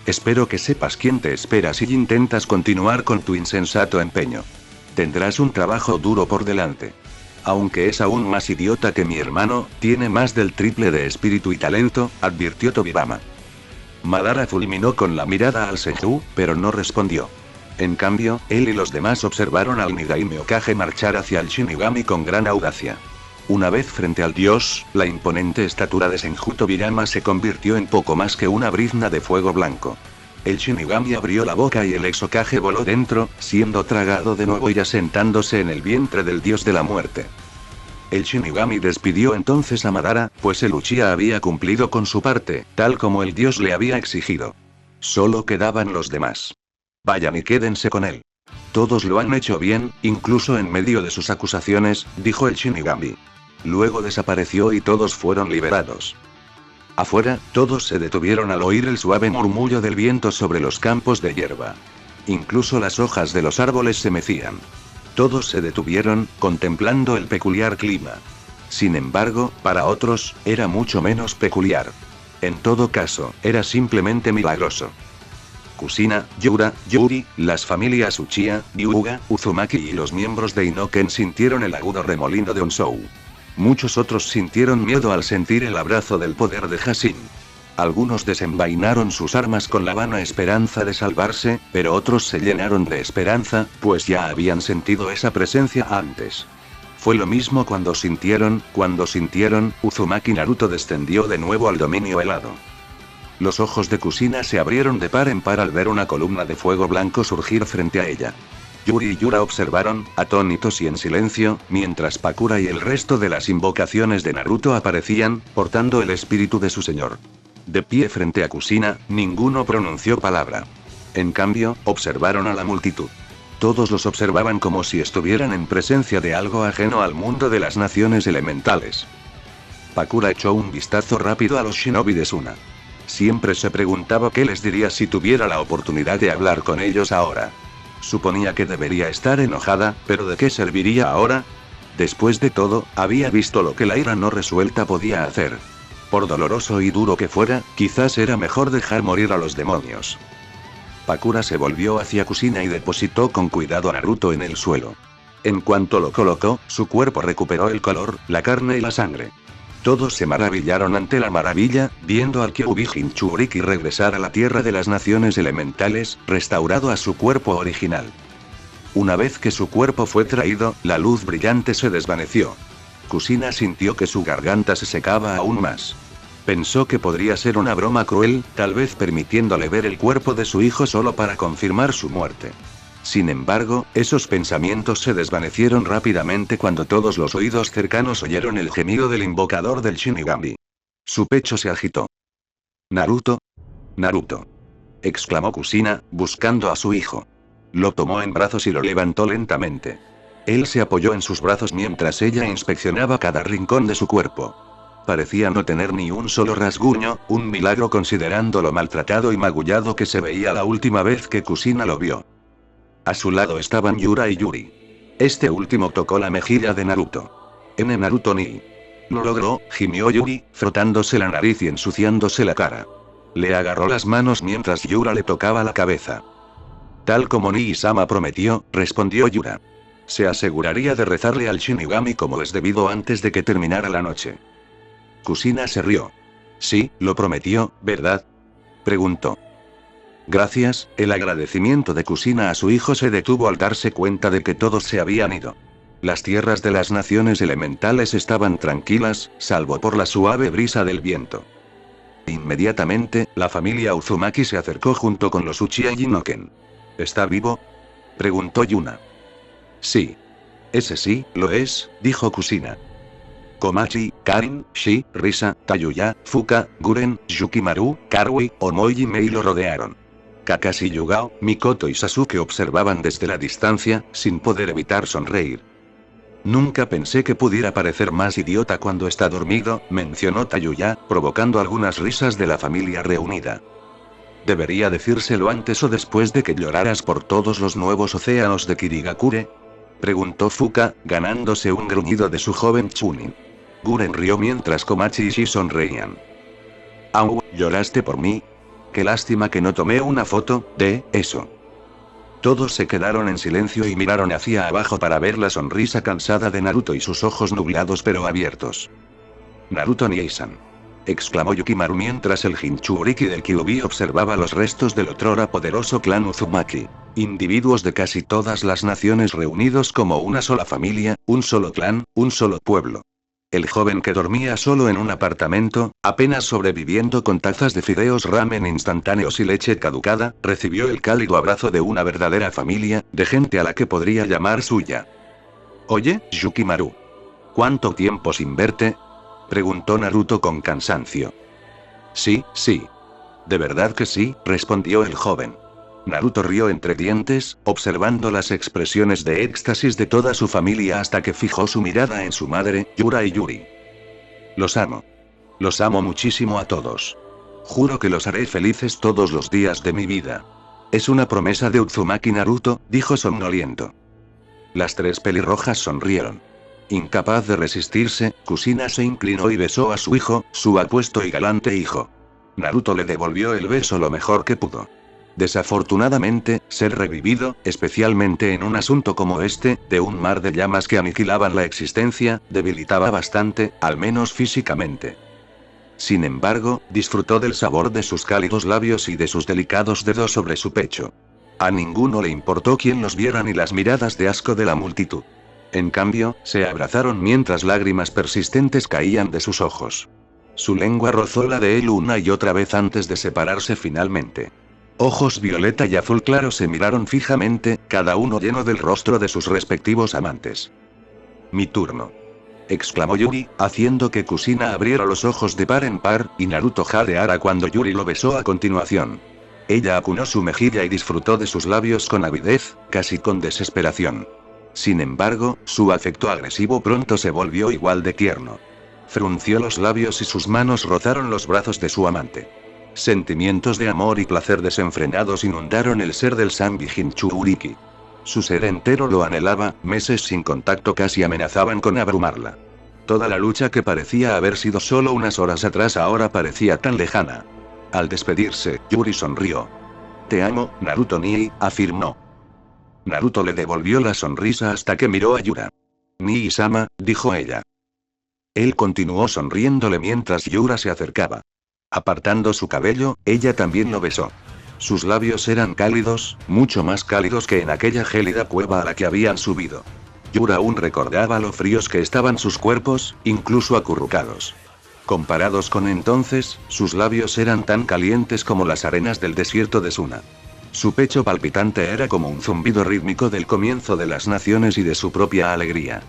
Espero que sepas quién te espera si intentas continuar con tu insensato empeño. Tendrás un trabajo duro por delante. Aunque es aún más idiota que mi hermano, tiene más del triple de espíritu y talento, advirtió Tobirama. Madara fulminó con la mirada al Senju, pero no respondió. En cambio, él y los demás observaron al Nidaime Hokage marchar hacia el Shinigami con gran audacia. Una vez frente al dios, la imponente estatura de Senju Tobirama se convirtió en poco más que una brizna de fuego blanco. El Shinigami abrió la boca y el ex Hokage voló dentro, siendo tragado de nuevo y asentándose en el vientre del dios de la muerte. El Shinigami despidió entonces a Madara, pues el Uchiha había cumplido con su parte, tal como el dios le había exigido. Solo quedaban los demás. Vayan y quédense con él. Todos lo han hecho bien, incluso en medio de sus acusaciones, dijo el Shinigami. Luego desapareció y todos fueron liberados. Afuera, todos se detuvieron al oír el suave murmullo del viento sobre los campos de hierba. Incluso las hojas de los árboles se mecían. Todos se detuvieron, contemplando el peculiar clima. Sin embargo, para otros, era mucho menos peculiar. En todo caso, era simplemente milagroso. Kusina, Yura, Yuri, las familias Uchiha, Hyuga, Uzumaki y los miembros de Inoken sintieron el agudo remolino de Onsou. Muchos otros sintieron miedo al sentir el abrazo del poder de Hashin. Algunos desenvainaron sus armas con la vana esperanza de salvarse, pero otros se llenaron de esperanza, pues ya habían sentido esa presencia antes. Fue lo mismo cuando sintieron, Uzumaki Naruto descendió de nuevo al dominio helado. Los ojos de Kusina se abrieron de par en par al ver una columna de fuego blanco surgir frente a ella. Yuri y Yura observaron, atónitos y en silencio, mientras Pakura y el resto de las invocaciones de Naruto aparecían, portando el espíritu de su señor. De pie frente a Kusina, ninguno pronunció palabra. En cambio, observaron a la multitud. Todos los observaban como si estuvieran en presencia de algo ajeno al mundo de las naciones elementales. Pakura echó un vistazo rápido a los shinobi de Suna. Siempre se preguntaba qué les diría si tuviera la oportunidad de hablar con ellos ahora. Suponía que debería estar enojada, pero ¿de qué serviría ahora? Después de todo, había visto lo que la ira no resuelta podía hacer. Por doloroso y duro que fuera, quizás era mejor dejar morir a los demonios. Pakura se volvió hacia Kusina y depositó con cuidado a Naruto en el suelo. En cuanto lo colocó, su cuerpo recuperó el color, la carne y la sangre. Todos se maravillaron ante la maravilla, viendo al Kyuubi Jinchuriki regresar a la tierra de las naciones elementales, restaurado a su cuerpo original. Una vez que su cuerpo fue traído, la luz brillante se desvaneció. Kusina sintió que su garganta se secaba aún más. Pensó que podría ser una broma cruel, tal vez permitiéndole ver el cuerpo de su hijo solo para confirmar su muerte. Sin embargo, esos pensamientos se desvanecieron rápidamente cuando todos los oídos cercanos oyeron el gemido del invocador del Shinigami. Su pecho se agitó. «Naruto. Naruto», exclamó Kusina, buscando a su hijo. Lo tomó en brazos y lo levantó lentamente. Él se apoyó en sus brazos mientras ella inspeccionaba cada rincón de su cuerpo. Parecía no tener ni un solo rasguño, un milagro considerando lo maltratado y magullado que se veía la última vez que Kusina lo vio. A su lado estaban Yura y Yuri. Este último tocó la mejilla de Naruto. Naruto ni. Lo logró, gimió Yuri, frotándose la nariz y ensuciándose la cara. Le agarró las manos mientras Yura le tocaba la cabeza. Tal como Nii-sama prometió, respondió Yura. Se aseguraría de rezarle al Shinigami como es debido antes de que terminara la noche. Kusina se rió. Sí, lo prometió, ¿verdad?, preguntó. Gracias, el agradecimiento de Kusina a su hijo se detuvo al darse cuenta de que todos se habían ido. Las tierras de las naciones elementales estaban tranquilas, salvo por la suave brisa del viento. Inmediatamente, la familia Uzumaki se acercó junto con los Uchiha Jinoken. ¿Está vivo?, preguntó Yuna. Sí. Ese sí, lo es, dijo Kusina. Komachi, Karin, Shi, Risa, Tayuya, Fuka, Guren, Yukimaru, Karui, Omoi y Mei lo rodearon. Kakashi Yugao, Mikoto y Sasuke observaban desde la distancia, sin poder evitar sonreír. Nunca pensé que pudiera parecer más idiota cuando está dormido, mencionó Tayuya, provocando algunas risas de la familia reunida. ¿Debería decírselo antes o después de que lloraras por todos los nuevos océanos de Kirigakure?, preguntó Fuka, ganándose un gruñido de su joven Chunin. Guren rió mientras Komachi y Shi sonreían. «Au, ¿lloraste por mí? Qué lástima que no tomé una foto de eso». Todos se quedaron en silencio y miraron hacia abajo para ver la sonrisa cansada de Naruto y sus ojos nublados pero abiertos. «Naruto Nieisan», exclamó Yukimaru mientras el Jinchuriki del Kyuubi observaba los restos del otrora poderoso clan Uzumaki. Individuos de casi todas las naciones reunidos como una sola familia, un solo clan, un solo pueblo. El joven que dormía solo en un apartamento, apenas sobreviviendo con tazas de fideos ramen instantáneos y leche caducada, recibió el cálido abrazo de una verdadera familia, de gente a la que podría llamar suya. «Oye, Yukimaru. ¿Cuánto tiempo sin verte?», preguntó Naruto con cansancio. «Sí, sí. De verdad que sí», respondió el joven. Naruto rió entre dientes, observando las expresiones de éxtasis de toda su familia hasta que fijó su mirada en su madre, Yura y Yuri. «Los amo. Los amo muchísimo a todos. Juro que los haré felices todos los días de mi vida. Es una promesa de Uzumaki Naruto», dijo somnoliento. Las tres pelirrojas sonrieron. Incapaz de resistirse, Kusina se inclinó y besó a su hijo, su apuesto y galante hijo. Naruto le devolvió el beso lo mejor que pudo. Desafortunadamente, ser revivido, especialmente en un asunto como este, de un mar de llamas que aniquilaban la existencia, debilitaba bastante, al menos físicamente. Sin embargo, disfrutó del sabor de sus cálidos labios y de sus delicados dedos sobre su pecho. A ninguno le importó quién los viera ni las miradas de asco de la multitud. En cambio, se abrazaron mientras lágrimas persistentes caían de sus ojos. Su lengua rozó la de él una y otra vez antes de separarse finalmente. Ojos violeta y azul claro se miraron fijamente, cada uno lleno del rostro de sus respectivos amantes. «Mi turno», exclamó Yuri, haciendo que Kusina abriera los ojos de par en par, y Naruto jadeara cuando Yuri lo besó a continuación. Ella acunó su mejilla y disfrutó de sus labios con avidez, casi con desesperación. Sin embargo, su afecto agresivo pronto se volvió igual de tierno. Frunció los labios y sus manos rozaron los brazos de su amante. Sentimientos de amor y placer desenfrenados inundaron el ser del Sanbi Jinchuriki. Su ser entero lo anhelaba, meses sin contacto casi amenazaban con abrumarla. Toda la lucha que parecía haber sido solo unas horas atrás ahora parecía tan lejana. Al despedirse, Yuri sonrió. «Te amo, Naruto Nii», afirmó. Naruto le devolvió la sonrisa hasta que miró a Yura. «Nii-sama», dijo ella. Él continuó sonriéndole mientras Yura se acercaba. Apartando su cabello, ella también lo besó. Sus labios eran cálidos, mucho más cálidos que en aquella gélida cueva a la que habían subido. Yura aún recordaba lo fríos que estaban sus cuerpos, incluso acurrucados. Comparados con entonces, sus labios eran tan calientes como las arenas del desierto de Suna. Su pecho palpitante era como un zumbido rítmico del comienzo de las naciones y de su propia alegría.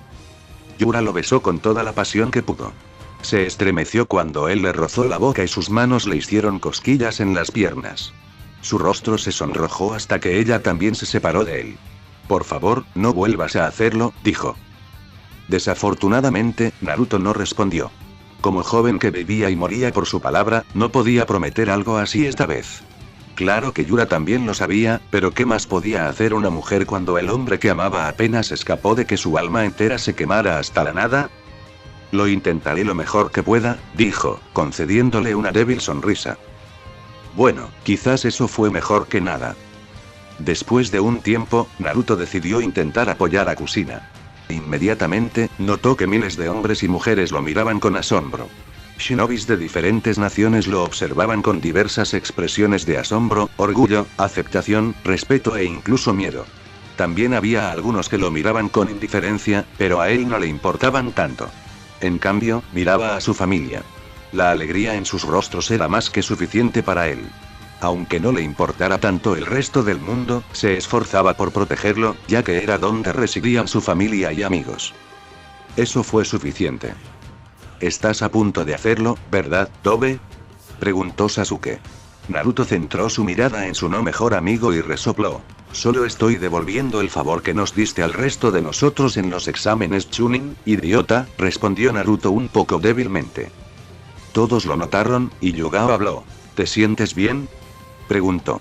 Yura lo besó con toda la pasión que pudo. Se estremeció cuando él le rozó la boca y sus manos le hicieron cosquillas en las piernas. Su rostro se sonrojó hasta que ella también se separó de él. «Por favor, no vuelvas a hacerlo», dijo. Desafortunadamente, Naruto no respondió. Como joven que vivía y moría por su palabra, no podía prometer algo así esta vez. Claro que Yura también lo sabía, pero ¿qué más podía hacer una mujer cuando el hombre que amaba apenas escapó de que su alma entera se quemara hasta la nada? «Lo intentaré lo mejor que pueda», dijo, concediéndole una débil sonrisa. Bueno, quizás eso fue mejor que nada. Después de un tiempo, Naruto decidió intentar apoyar a Kusina. Inmediatamente, notó que miles de hombres y mujeres lo miraban con asombro. Shinobis de diferentes naciones lo observaban con diversas expresiones de asombro, orgullo, aceptación, respeto e incluso miedo. También había algunos que lo miraban con indiferencia, pero a él no le importaban tanto. En cambio, miraba a su familia. La alegría en sus rostros era más que suficiente para él. Aunque no le importara tanto el resto del mundo, se esforzaba por protegerlo, ya que era donde residían su familia y amigos. Eso fue suficiente. «Estás a punto de hacerlo, ¿verdad, Tobe?», preguntó Sasuke. Naruto centró su mirada en su no mejor amigo y resopló. «Solo estoy devolviendo el favor que nos diste al resto de nosotros en los exámenes Chunin, idiota», respondió Naruto un poco débilmente. Todos lo notaron, y Yugao habló. «¿Te sientes bien?», preguntó.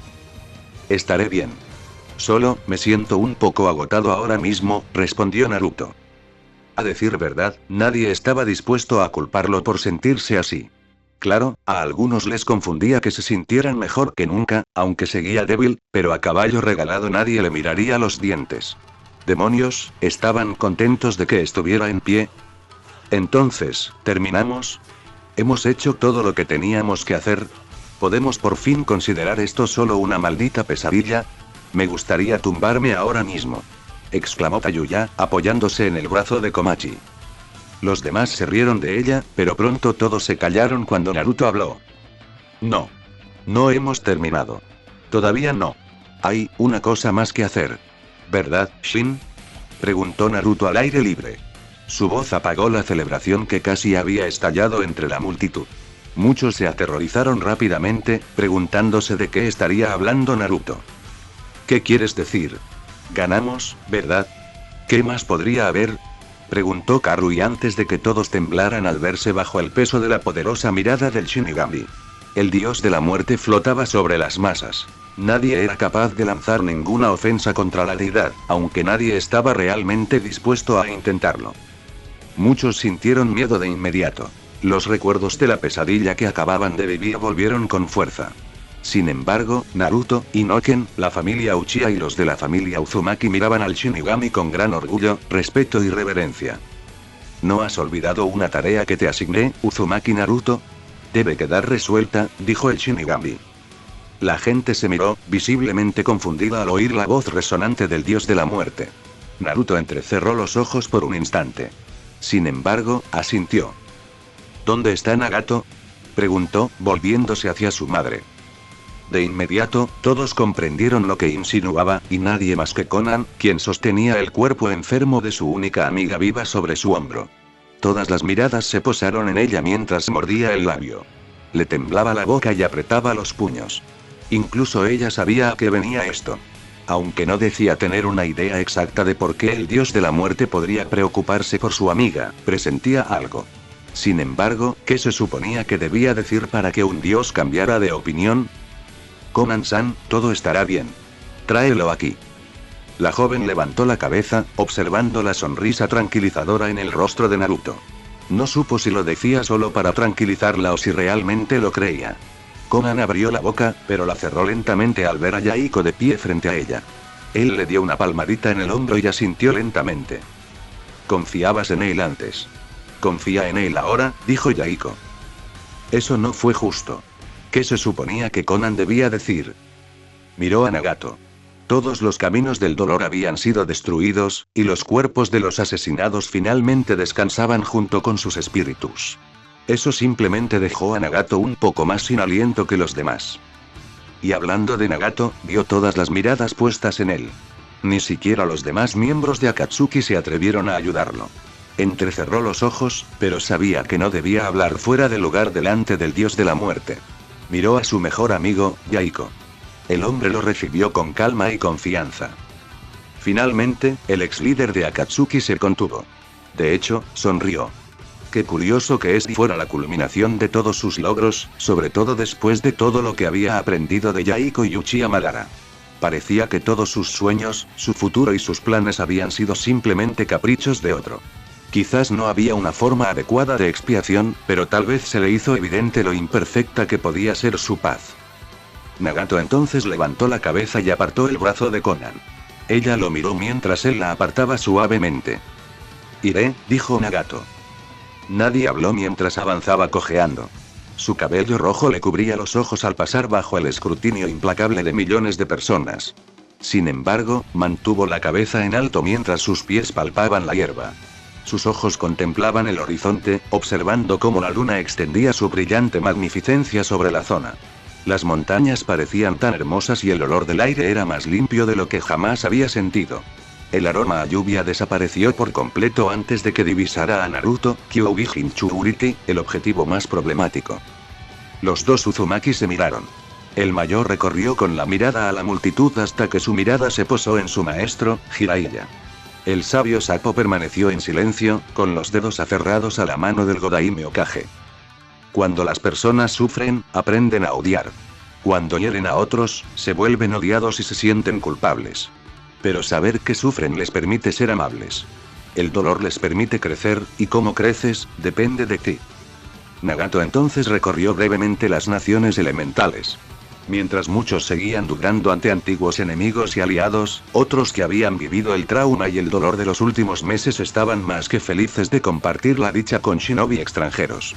«Estaré bien. Solo, me siento un poco agotado ahora mismo», respondió Naruto. A decir verdad, nadie estaba dispuesto a culparlo por sentirse así. Claro, a algunos les confundía que se sintieran mejor que nunca, aunque seguía débil, pero a caballo regalado nadie le miraría los dientes. Demonios, ¿estaban contentos de que estuviera en pie? Entonces, ¿terminamos? ¿Hemos hecho todo lo que teníamos que hacer? ¿Podemos por fin considerar esto solo una maldita pesadilla? Me gustaría tumbarme ahora mismo, exclamó Tayuya, apoyándose en el brazo de Komachi. Los demás se rieron de ella, pero pronto todos se callaron cuando Naruto habló. «No. No hemos terminado. Todavía no. Hay una cosa más que hacer. ¿Verdad, Shin?», preguntó Naruto al aire libre. Su voz apagó la celebración que casi había estallado entre la multitud. Muchos se aterrorizaron rápidamente, preguntándose de qué estaría hablando Naruto. «¿Qué quieres decir? Ganamos, ¿verdad? ¿Qué más podría haber?», preguntó Karui antes de que todos temblaran al verse bajo el peso de la poderosa mirada del Shinigami. El dios de la muerte flotaba sobre las masas. Nadie era capaz de lanzar ninguna ofensa contra la deidad, aunque nadie estaba realmente dispuesto a intentarlo. Muchos sintieron miedo de inmediato. Los recuerdos de la pesadilla que acababan de vivir volvieron con fuerza. Sin embargo, Naruto, Inoken, la familia Uchiha y los de la familia Uzumaki miraban al Shinigami con gran orgullo, respeto y reverencia. «¿No has olvidado una tarea que te asigné, Uzumaki Naruto? Debe quedar resuelta», dijo el Shinigami. La gente se miró, visiblemente confundida al oír la voz resonante del dios de la muerte. Naruto entrecerró los ojos por un instante. Sin embargo, asintió. «¿Dónde está Nagato?», preguntó, volviéndose hacia su madre. De inmediato, todos comprendieron lo que insinuaba, y nadie más que Konan, quien sostenía el cuerpo enfermo de su única amiga viva sobre su hombro. Todas las miradas se posaron en ella mientras mordía el labio. Le temblaba la boca y apretaba los puños. Incluso ella sabía a qué venía esto. Aunque no decía tener una idea exacta de por qué el dios de la muerte podría preocuparse por su amiga, presentía algo. Sin embargo, ¿qué se suponía que debía decir para que un dios cambiara de opinión? «Konan-san, todo estará bien. Tráelo aquí». La joven levantó la cabeza, observando la sonrisa tranquilizadora en el rostro de Naruto. No supo si lo decía solo para tranquilizarla o si realmente lo creía. Konan abrió la boca, pero la cerró lentamente al ver a Yahiko de pie frente a ella. Él le dio una palmadita en el hombro y asintió lentamente. «Confiabas en él antes. Confía en él ahora», dijo Yahiko. Eso no fue justo. ¿Qué se suponía que Konan debía decir? Miró a Nagato. Todos los caminos del dolor habían sido destruidos, y los cuerpos de los asesinados finalmente descansaban junto con sus espíritus. Eso simplemente dejó a Nagato un poco más sin aliento que los demás. Y hablando de Nagato, vio todas las miradas puestas en él. Ni siquiera los demás miembros de Akatsuki se atrevieron a ayudarlo. Entrecerró los ojos, pero sabía que no debía hablar fuera de lugar delante del dios de la muerte. Miró a su mejor amigo, Yahiko. El hombre lo recibió con calma y confianza. Finalmente, el ex líder de Akatsuki se contuvo. De hecho, sonrió. Qué curioso que esta fuera la culminación de todos sus logros, sobre todo después de todo lo que había aprendido de Yahiko y Uchiha Madara. Parecía que todos sus sueños, su futuro y sus planes habían sido simplemente caprichos de otro. Quizás no había una forma adecuada de expiación, pero tal vez se le hizo evidente lo imperfecta que podía ser su paz. Nagato entonces levantó la cabeza y apartó el brazo de Konan. Ella lo miró mientras él la apartaba suavemente. «Iré», dijo Nagato. Nadie habló mientras avanzaba cojeando. Su cabello rojo le cubría los ojos al pasar bajo el escrutinio implacable de millones de personas. Sin embargo, mantuvo la cabeza en alto mientras sus pies palpaban la hierba. Sus ojos contemplaban el horizonte, observando cómo la luna extendía su brillante magnificencia sobre la zona. Las montañas parecían tan hermosas y el olor del aire era más limpio de lo que jamás había sentido. El aroma a lluvia desapareció por completo antes de que divisara a Naruto, Kyuubi Jinchuriki, el objetivo más problemático. Los dos Uzumaki se miraron. El mayor recorrió con la mirada a la multitud hasta que su mirada se posó en su maestro, Jiraiya. El sabio sapo permaneció en silencio, con los dedos aferrados a la mano del Godaime Hokage. Cuando las personas sufren, aprenden a odiar. Cuando hieren a otros, se vuelven odiados y se sienten culpables. Pero saber que sufren les permite ser amables. El dolor les permite crecer, y cómo creces, depende de ti. Nagato entonces recorrió brevemente las naciones elementales. Mientras muchos seguían dudando ante antiguos enemigos y aliados, otros que habían vivido el trauma y el dolor de los últimos meses estaban más que felices de compartir la dicha con shinobi extranjeros.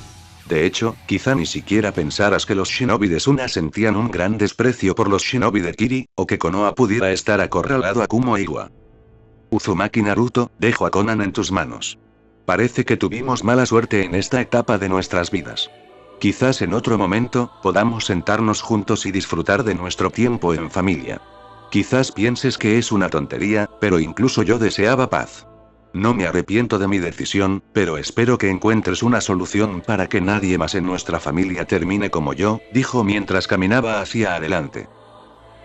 De hecho, quizá ni siquiera pensaras que los shinobi de Suna sentían un gran desprecio por los shinobi de Kiri, o que Konoha pudiera estar acorralado a Kumo Iwa. Uzumaki Naruto, dejo a Konan en tus manos. Parece que tuvimos mala suerte en esta etapa de nuestras vidas. Quizás en otro momento, podamos sentarnos juntos y disfrutar de nuestro tiempo en familia. Quizás pienses que es una tontería, pero incluso yo deseaba paz. No me arrepiento de mi decisión, pero espero que encuentres una solución para que nadie más en nuestra familia termine como yo, dijo mientras caminaba hacia adelante.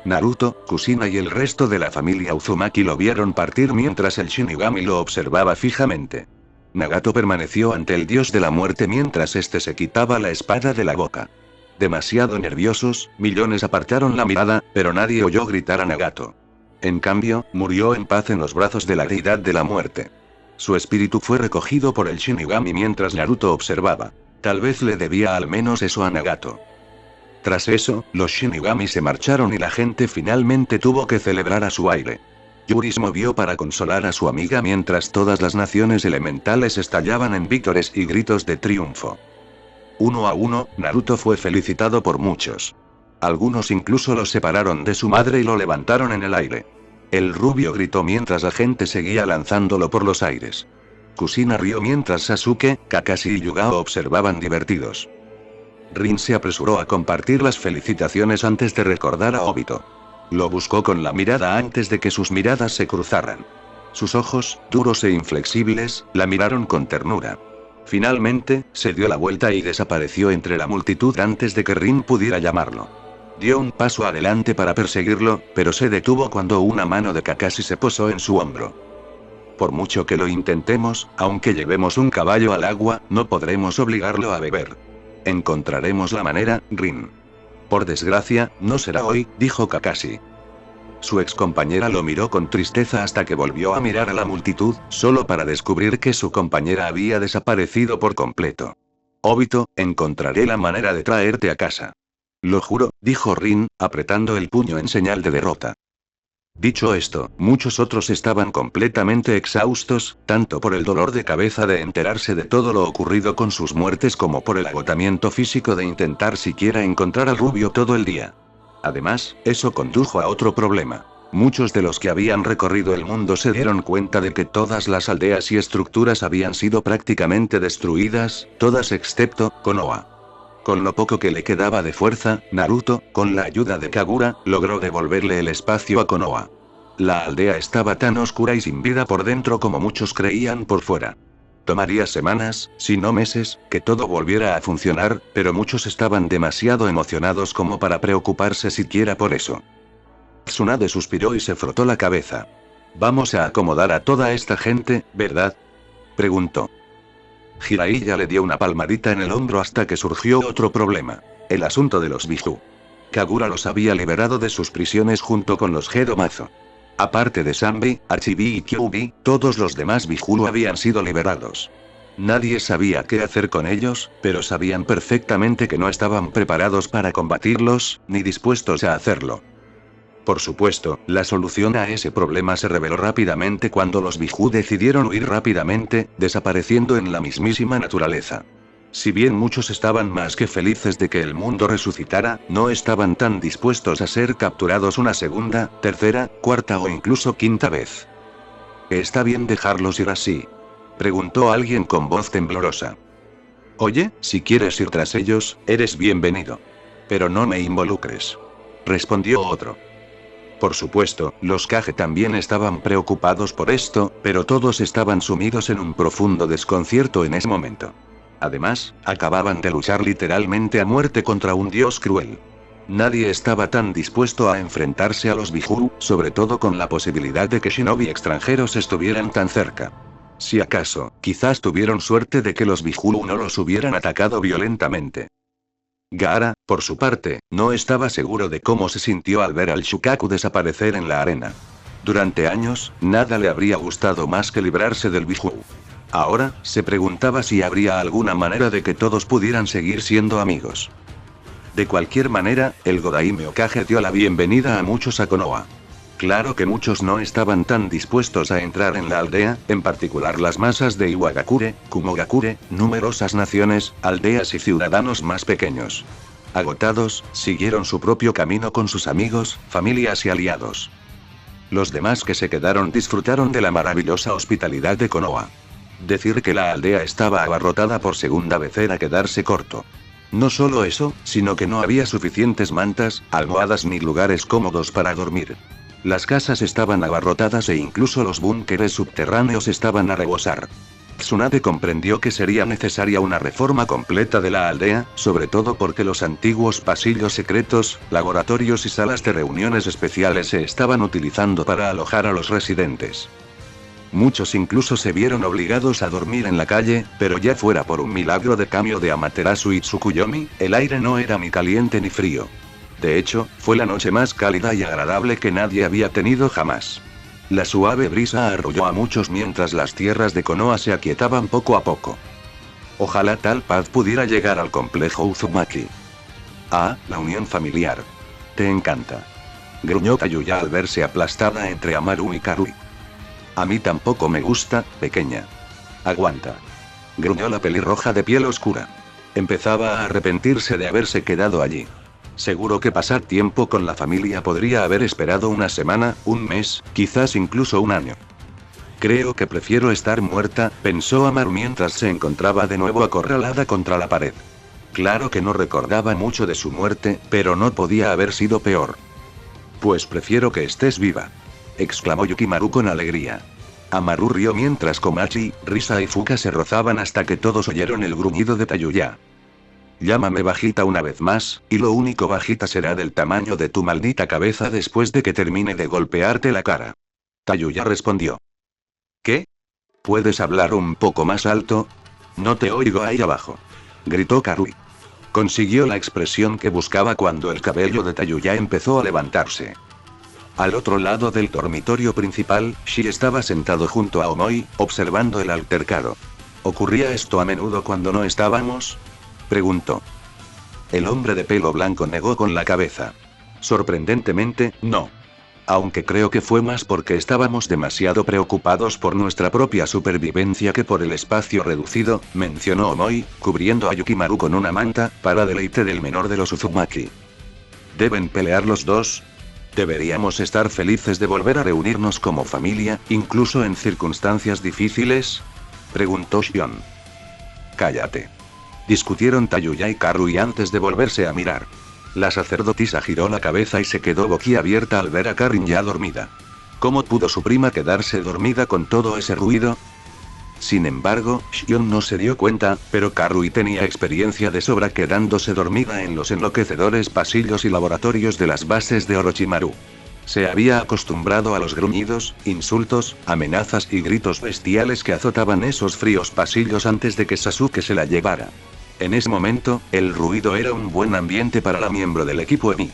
Naruto, Kushina y el resto de la familia Uzumaki lo vieron partir mientras el Shinigami lo observaba fijamente. Nagato permaneció ante el dios de la muerte mientras este se quitaba la espada de la boca. Demasiado nerviosos, millones apartaron la mirada, pero nadie oyó gritar a Nagato. En cambio, murió en paz en los brazos de la deidad de la muerte. Su espíritu fue recogido por el Shinigami mientras Naruto observaba. Tal vez le debía al menos eso a Nagato. Tras eso, los Shinigami se marcharon y la gente finalmente tuvo que celebrar a su aire. Yuri se movió para consolar a su amiga mientras todas las naciones elementales estallaban en vítores y gritos de triunfo. Uno a uno, Naruto fue felicitado por muchos. Algunos incluso lo separaron de su madre y lo levantaron en el aire. El rubio gritó mientras la gente seguía lanzándolo por los aires. Kushina rió mientras Sasuke, Kakashi y Yugao observaban divertidos. Rin se apresuró a compartir las felicitaciones antes de recordar a Obito. Lo buscó con la mirada antes de que sus miradas se cruzaran. Sus ojos, duros e inflexibles, la miraron con ternura. Finalmente, se dio la vuelta y desapareció entre la multitud antes de que Rin pudiera llamarlo. Dio un paso adelante para perseguirlo, pero se detuvo cuando una mano de Kakashi se posó en su hombro. Por mucho que lo intentemos, aunque llevemos un caballo al agua, no podremos obligarlo a beber. Encontraremos la manera, Rin. Por desgracia, no será hoy, dijo Kakashi. Su excompañera lo miró con tristeza hasta que volvió a mirar a la multitud, solo para descubrir que su compañera había desaparecido por completo. Obito, encontraré la manera de traerte a casa. Lo juro, dijo Rin, apretando el puño en señal de derrota. Dicho esto, muchos otros estaban completamente exhaustos, tanto por el dolor de cabeza de enterarse de todo lo ocurrido con sus muertes como por el agotamiento físico de intentar siquiera encontrar al rubio todo el día. Además, eso condujo a otro problema. Muchos de los que habían recorrido el mundo se dieron cuenta de que todas las aldeas y estructuras habían sido prácticamente destruidas, todas excepto Konoha. Con lo poco que le quedaba de fuerza, Naruto, con la ayuda de Kagura, logró devolverle el espacio a Konoha. La aldea estaba tan oscura y sin vida por dentro como muchos creían por fuera. Tomaría semanas, si no meses, que todo volviera a funcionar, pero muchos estaban demasiado emocionados como para preocuparse siquiera por eso. Tsunade suspiró y se frotó la cabeza. «Vamos a acomodar a toda esta gente, ¿verdad?», preguntó. Jiraiya le dio una palmadita en el hombro hasta que surgió otro problema. El asunto de los Biju. Kagura los había liberado de sus prisiones junto con los Gedomazo. Aparte de Sanbi, Achibi y Kyuubi, todos los demás Biju habían sido liberados. Nadie sabía qué hacer con ellos, pero sabían perfectamente que no estaban preparados para combatirlos, ni dispuestos a hacerlo. Por supuesto, la solución a ese problema se reveló rápidamente cuando los Biju decidieron huir rápidamente, desapareciendo en la mismísima naturaleza. Si bien muchos estaban más que felices de que el mundo resucitara, no estaban tan dispuestos a ser capturados una segunda, tercera, cuarta o incluso quinta vez. ¿Está bien dejarlos ir así?, preguntó alguien con voz temblorosa. Oye, si quieres ir tras ellos, eres bienvenido. Pero no me involucres, respondió otro. Por supuesto, los Kage también estaban preocupados por esto, pero todos estaban sumidos en un profundo desconcierto en ese momento. Además, acababan de luchar literalmente a muerte contra un dios cruel. Nadie estaba tan dispuesto a enfrentarse a los Biju, sobre todo con la posibilidad de que shinobi extranjeros estuvieran tan cerca. Si acaso, quizás tuvieron suerte de que los Biju no los hubieran atacado violentamente. Gaara, por su parte, no estaba seguro de cómo se sintió al ver al Shukaku desaparecer en la arena. Durante años, nada le habría gustado más que librarse del Biju. Ahora, se preguntaba si habría alguna manera de que todos pudieran seguir siendo amigos. De cualquier manera, el Godaime Hokage dio la bienvenida a muchos a Konoha. Claro que muchos no estaban tan dispuestos a entrar en la aldea, en particular las masas de Iwagakure, Kumogakure, numerosas naciones, aldeas y ciudadanos más pequeños. Agotados, siguieron su propio camino con sus amigos, familias y aliados. Los demás que se quedaron disfrutaron de la maravillosa hospitalidad de Konoha. Decir que la aldea estaba abarrotada por segunda vez era quedarse corto. No solo eso, sino que no había suficientes mantas, almohadas ni lugares cómodos para dormir. Las casas estaban abarrotadas e incluso los búnkeres subterráneos estaban a rebosar. Tsunade comprendió que sería necesaria una reforma completa de la aldea, sobre todo porque los antiguos pasillos secretos, laboratorios y salas de reuniones especiales se estaban utilizando para alojar a los residentes. Muchos incluso se vieron obligados a dormir en la calle, pero ya fuera por un milagro de cambio de Amaterasu y Tsukuyomi, el aire no era ni caliente ni frío. De hecho, fue la noche más cálida y agradable que nadie había tenido jamás. La suave brisa arrulló a muchos mientras las tierras de Konoha se aquietaban poco a poco. Ojalá tal paz pudiera llegar al complejo Uzumaki. Ah, la unión familiar. Te encanta, gruñó Tayuya al verse aplastada entre Amaru y Karui. A mí tampoco me gusta, pequeña. Aguanta, gruñó la pelirroja de piel oscura. Empezaba a arrepentirse de haberse quedado allí. Seguro que pasar tiempo con la familia podría haber esperado una semana, un mes, quizás incluso un año. Creo que prefiero estar muerta, pensó Amaru mientras se encontraba de nuevo acorralada contra la pared. Claro que no recordaba mucho de su muerte, pero no podía haber sido peor. Pues prefiero que estés viva, exclamó Yukimaru con alegría. Amaru rió mientras Komachi, Risa y Fuka se rozaban hasta que todos oyeron el gruñido de Tayuya. Llámame bajita una vez más, y lo único bajita será del tamaño de tu maldita cabeza después de que termine de golpearte la cara. Tayuya respondió. ¿Qué? ¿Puedes hablar un poco más alto? No te oigo ahí abajo, gritó Karui. Consiguió la expresión que buscaba cuando el cabello de Tayuya empezó a levantarse. Al otro lado del dormitorio principal, Shi estaba sentado junto a Omoi, observando el altercado. ¿Ocurría esto a menudo cuando no estábamos?, preguntó. El hombre de pelo blanco negó con la cabeza. Sorprendentemente, no. Aunque creo que fue más porque estábamos demasiado preocupados por nuestra propia supervivencia que por el espacio reducido, mencionó Omoi, cubriendo a Yukimaru con una manta, para deleite del menor de los Uzumaki. ¿Deben pelear los dos? ¿Deberíamos estar felices de volver a reunirnos como familia, incluso en circunstancias difíciles?, preguntó Shion. Cállate, discutieron Tayuya y Karui antes de volverse a mirar. La sacerdotisa giró la cabeza y se quedó boquiabierta al ver a Karin ya dormida. ¿Cómo pudo su prima quedarse dormida con todo ese ruido? Sin embargo, Shion no se dio cuenta, pero Karui tenía experiencia de sobra quedándose dormida en los enloquecedores pasillos y laboratorios de las bases de Orochimaru. Se había acostumbrado a los gruñidos, insultos, amenazas y gritos bestiales que azotaban esos fríos pasillos antes de que Sasuke se la llevara. En ese momento, el ruido era un buen ambiente para la miembro del equipo Emi.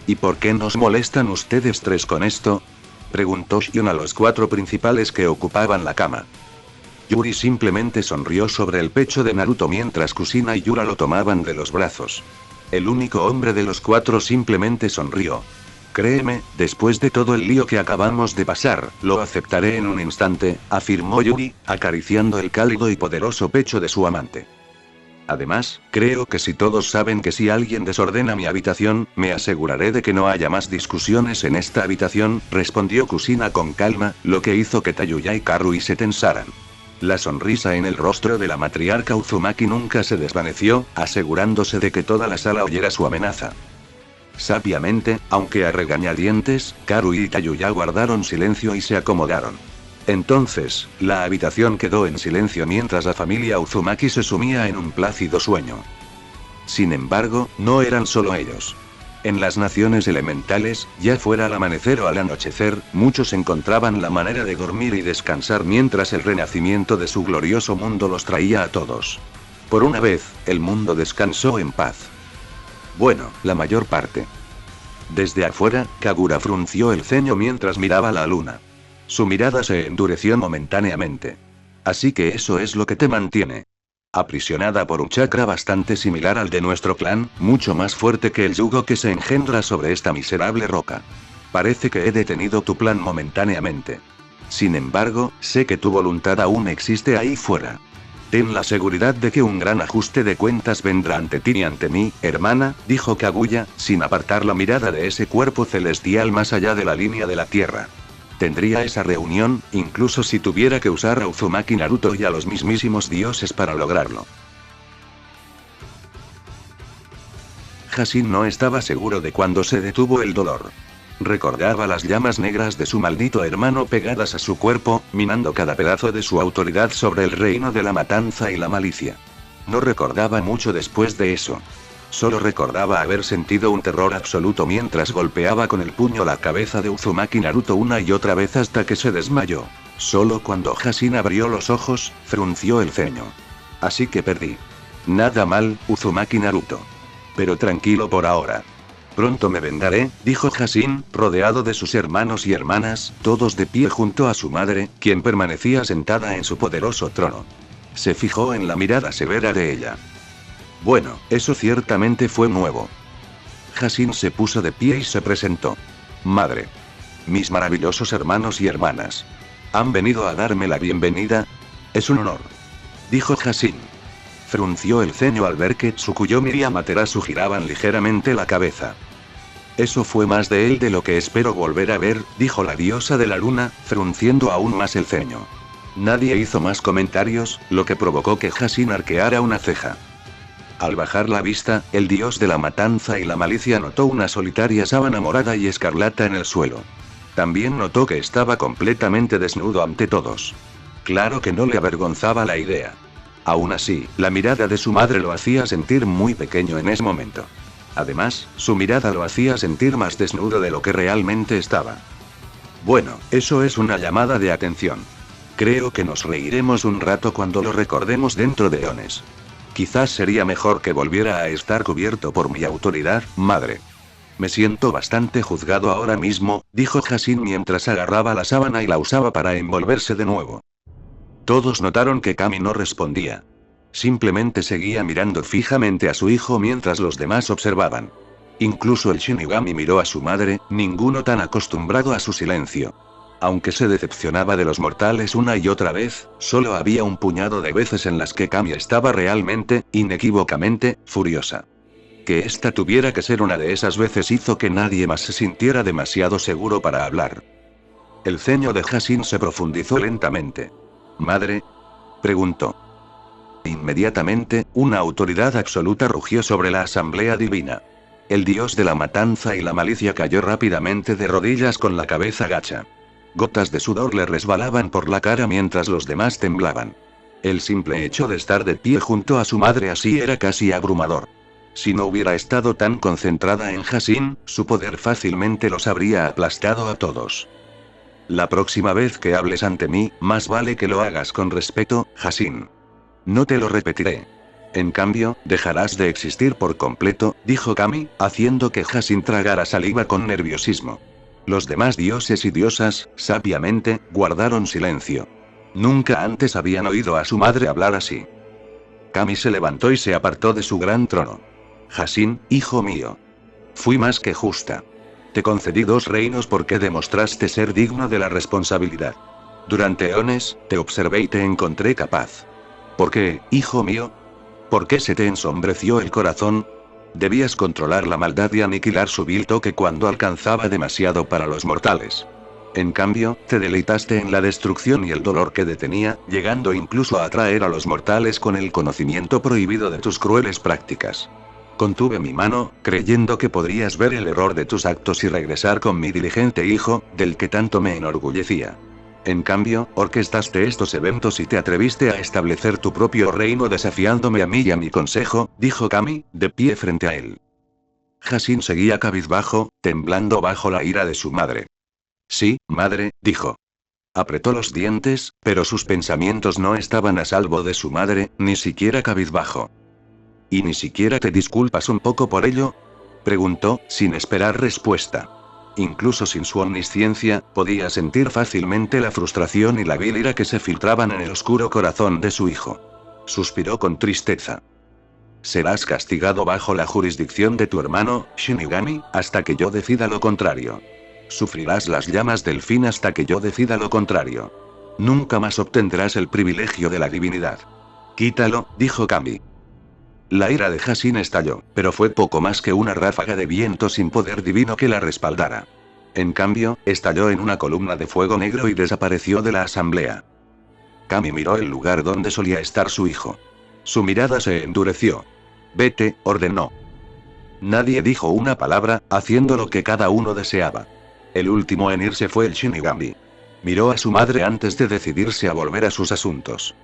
¿Y por qué nos molestan ustedes tres con esto?, preguntó Shion a los cuatro principales que ocupaban la cama. Yuri simplemente sonrió sobre el pecho de Naruto mientras Kusina y Yura lo tomaban de los brazos. El único hombre de los cuatro simplemente sonrió. Créeme, después de todo el lío que acabamos de pasar, lo aceptaré en un instante, afirmó Yuri, acariciando el cálido y poderoso pecho de su amante. Además, creo que si todos saben que si alguien desordena mi habitación, me aseguraré de que no haya más discusiones en esta habitación, respondió Kusina con calma, lo que hizo que Tayuya y Karui se tensaran. La sonrisa en el rostro de la matriarca Uzumaki nunca se desvaneció, asegurándose de que toda la sala oyera su amenaza. Sabiamente, aunque a regañadientes, Karui y Tayuya guardaron silencio y se acomodaron. Entonces, la habitación quedó en silencio mientras la familia Uzumaki se sumía en un plácido sueño. Sin embargo, no eran solo ellos. En las naciones elementales, ya fuera al amanecer o al anochecer, muchos encontraban la manera de dormir y descansar mientras el renacimiento de su glorioso mundo los traía a todos. Por una vez, el mundo descansó en paz. Bueno, la mayor parte. Desde afuera, Kagura frunció el ceño mientras miraba la luna. Su mirada se endureció momentáneamente. Así que eso es lo que te mantiene. Aprisionada por un chakra bastante similar al de nuestro clan, mucho más fuerte que el yugo que se engendra sobre esta miserable roca. Parece que he detenido tu plan momentáneamente. Sin embargo, sé que tu voluntad aún existe ahí fuera. Ten la seguridad de que un gran ajuste de cuentas vendrá ante ti y ante mí, hermana, dijo Kaguya, sin apartar la mirada de ese cuerpo celestial más allá de la línea de la tierra. Tendría esa reunión, incluso si tuviera que usar a Uzumaki Naruto y a los mismísimos dioses para lograrlo. Hashin no estaba seguro de cuándo se detuvo el dolor. Recordaba las llamas negras de su maldito hermano pegadas a su cuerpo, minando cada pedazo de su autoridad sobre el reino de la matanza y la malicia. No recordaba mucho después de eso. Solo recordaba haber sentido un terror absoluto mientras golpeaba con el puño la cabeza de Uzumaki Naruto una y otra vez hasta que se desmayó. Solo cuando Hashin abrió los ojos, frunció el ceño. Así que perdí. Nada mal, Uzumaki Naruto. Pero tranquilo por ahora. Pronto me vengaré, dijo Hashin, rodeado de sus hermanos y hermanas, todos de pie junto a su madre, quien permanecía sentada en su poderoso trono. Se fijó en la mirada severa de ella. Bueno, eso ciertamente fue nuevo. Hashin se puso de pie y se presentó. Madre. Mis maravillosos hermanos y hermanas. ¿Han venido a darme la bienvenida? Es un honor. Dijo Hashin. Frunció el ceño al ver que Tsukuyomi y Amaterasu giraban ligeramente la cabeza. Eso fue más de él de lo que espero volver a ver, dijo la diosa de la luna, frunciendo aún más el ceño. Nadie hizo más comentarios, lo que provocó que Hashin arqueara una ceja. Al bajar la vista, el dios de la matanza y la malicia notó una solitaria sábana morada y escarlata en el suelo. También notó que estaba completamente desnudo ante todos. Claro que no le avergonzaba la idea. Aún así, la mirada de su madre lo hacía sentir muy pequeño en ese momento. Además, su mirada lo hacía sentir más desnudo de lo que realmente estaba. Bueno, eso es una llamada de atención. Creo que nos reiremos un rato cuando lo recordemos dentro de eones. Quizás sería mejor que volviera a estar cubierto por mi autoridad, madre. Me siento bastante juzgado ahora mismo, dijo Hashin mientras agarraba la sábana y la usaba para envolverse de nuevo. Todos notaron que Kami no respondía. Simplemente seguía mirando fijamente a su hijo mientras los demás observaban. Incluso el Shinigami miró a su madre, ninguno tan acostumbrado a su silencio. Aunque se decepcionaba de los mortales una y otra vez, solo había un puñado de veces en las que Kami estaba realmente, inequívocamente, furiosa. Que esta tuviera que ser una de esas veces hizo que nadie más se sintiera demasiado seguro para hablar. El ceño de Hashin se profundizó lentamente. ¿Madre? Preguntó. Inmediatamente, una autoridad absoluta rugió sobre la asamblea divina. El dios de la matanza y la malicia cayó rápidamente de rodillas con la cabeza gacha. Gotas de sudor le resbalaban por la cara mientras los demás temblaban. El simple hecho de estar de pie junto a su madre así era casi abrumador. Si no hubiera estado tan concentrada en Hashin, su poder fácilmente los habría aplastado a todos. La próxima vez que hables ante mí, más vale que lo hagas con respeto, Hashin. No te lo repetiré. En cambio, dejarás de existir por completo, dijo Kami, haciendo que Hashin tragara saliva con nerviosismo. Los demás dioses y diosas, sabiamente, guardaron silencio. Nunca antes habían oído a su madre hablar así. Kami se levantó y se apartó de su gran trono. Hashin, hijo mío. Fui más que justa. Te concedí 2 reinos porque demostraste ser digno de la responsabilidad. Durante eones, te observé y te encontré capaz. ¿Por qué, hijo mío? ¿Por qué se te ensombreció el corazón? Debías controlar la maldad y aniquilar su vil toque cuando alcanzaba demasiado para los mortales. En cambio, te deleitaste en la destrucción y el dolor que detenía, llegando incluso a atraer a los mortales con el conocimiento prohibido de tus crueles prácticas. Contuve mi mano, creyendo que podrías ver el error de tus actos y regresar con mi diligente hijo, del que tanto me enorgullecía. En cambio, orquestaste estos eventos y te atreviste a establecer tu propio reino desafiándome a mí y a mi consejo, dijo Kami, de pie frente a él. Jasín seguía cabizbajo, temblando bajo la ira de su madre. Sí, madre, dijo. Apretó los dientes, pero sus pensamientos no estaban a salvo de su madre, ni siquiera cabizbajo. ¿Y ni siquiera te disculpas un poco por ello? Preguntó, sin esperar respuesta. Incluso sin su omnisciencia, podía sentir fácilmente la frustración y la vil ira que se filtraban en el oscuro corazón de su hijo. Suspiró con tristeza. Serás castigado bajo la jurisdicción de tu hermano, Shinigami, hasta que yo decida lo contrario. Sufrirás las llamas del fin hasta que yo decida lo contrario. Nunca más obtendrás el privilegio de la divinidad. Quítalo, dijo Kami. La ira de Jasín estalló, pero fue poco más que una ráfaga de viento sin poder divino que la respaldara. En cambio, estalló en una columna de fuego negro y desapareció de la asamblea. Kami miró el lugar donde solía estar su hijo. Su mirada se endureció. Vete, ordenó. Nadie dijo una palabra, haciendo lo que cada uno deseaba. El último en irse fue el Shinigami. Miró a su madre antes de decidirse a volver a sus asuntos.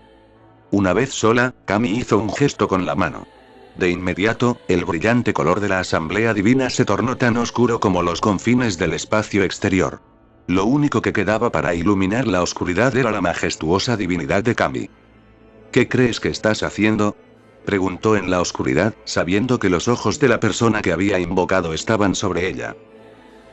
Una vez sola, Kami hizo un gesto con la mano. De inmediato, el brillante color de la asamblea divina se tornó tan oscuro como los confines del espacio exterior. Lo único que quedaba para iluminar la oscuridad era la majestuosa divinidad de Kami. ¿Qué crees que estás haciendo?, preguntó en la oscuridad, sabiendo que los ojos de la persona que había invocado estaban sobre ella.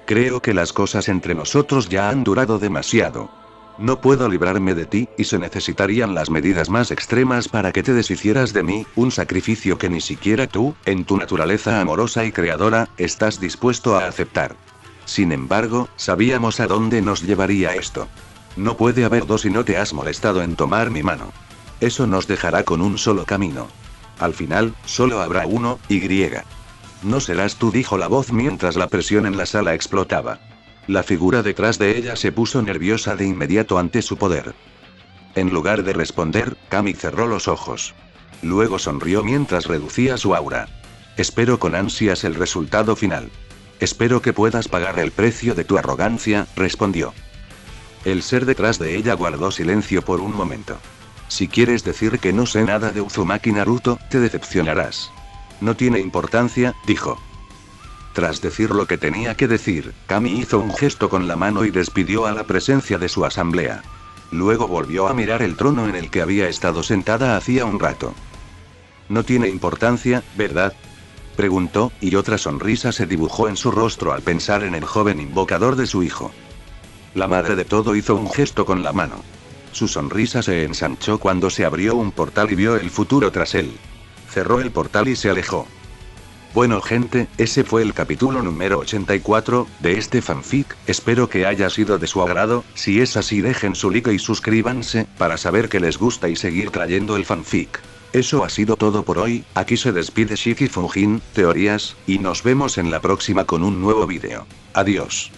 Creo que las cosas entre nosotros ya han durado demasiado. No puedo librarme de ti, y se necesitarían las medidas más extremas para que te deshicieras de mí, un sacrificio que ni siquiera tú, en tu naturaleza amorosa y creadora, estás dispuesto a aceptar. Sin embargo, sabíamos a dónde nos llevaría esto. No puede haber dos y no te has molestado en tomar mi mano. Eso nos dejará con un solo camino. Al final, solo habrá uno, y. No serás tú, dijo la voz mientras la presión en la sala explotaba. La figura detrás de ella se puso nerviosa de inmediato ante su poder. En lugar de responder, Kami cerró los ojos. Luego sonrió mientras reducía su aura. Espero con ansias el resultado final. Espero que puedas pagar el precio de tu arrogancia, respondió. El ser detrás de ella guardó silencio por un momento. Si quieres decir que no sé nada de Uzumaki Naruto, te decepcionarás. No tiene importancia, dijo. Tras decir lo que tenía que decir, Kami hizo un gesto con la mano y despidió a la presencia de su asamblea. Luego volvió a mirar el trono en el que había estado sentada hacía un rato. No tiene importancia, ¿verdad?, preguntó, y otra sonrisa se dibujó en su rostro al pensar en el joven invocador de su hijo. La madre de todo hizo un gesto con la mano. Su sonrisa se ensanchó cuando se abrió un portal y vio el futuro tras él. Cerró el portal y se alejó. Bueno gente, ese fue el capítulo número 84, de este fanfic, espero que haya sido de su agrado, si es así dejen su like y suscríbanse, para saber que les gusta y seguir trayendo el fanfic. Eso ha sido todo por hoy, aquí se despide Shiki Fujin, Teorías, y nos vemos en la próxima con un nuevo vídeo. Adiós.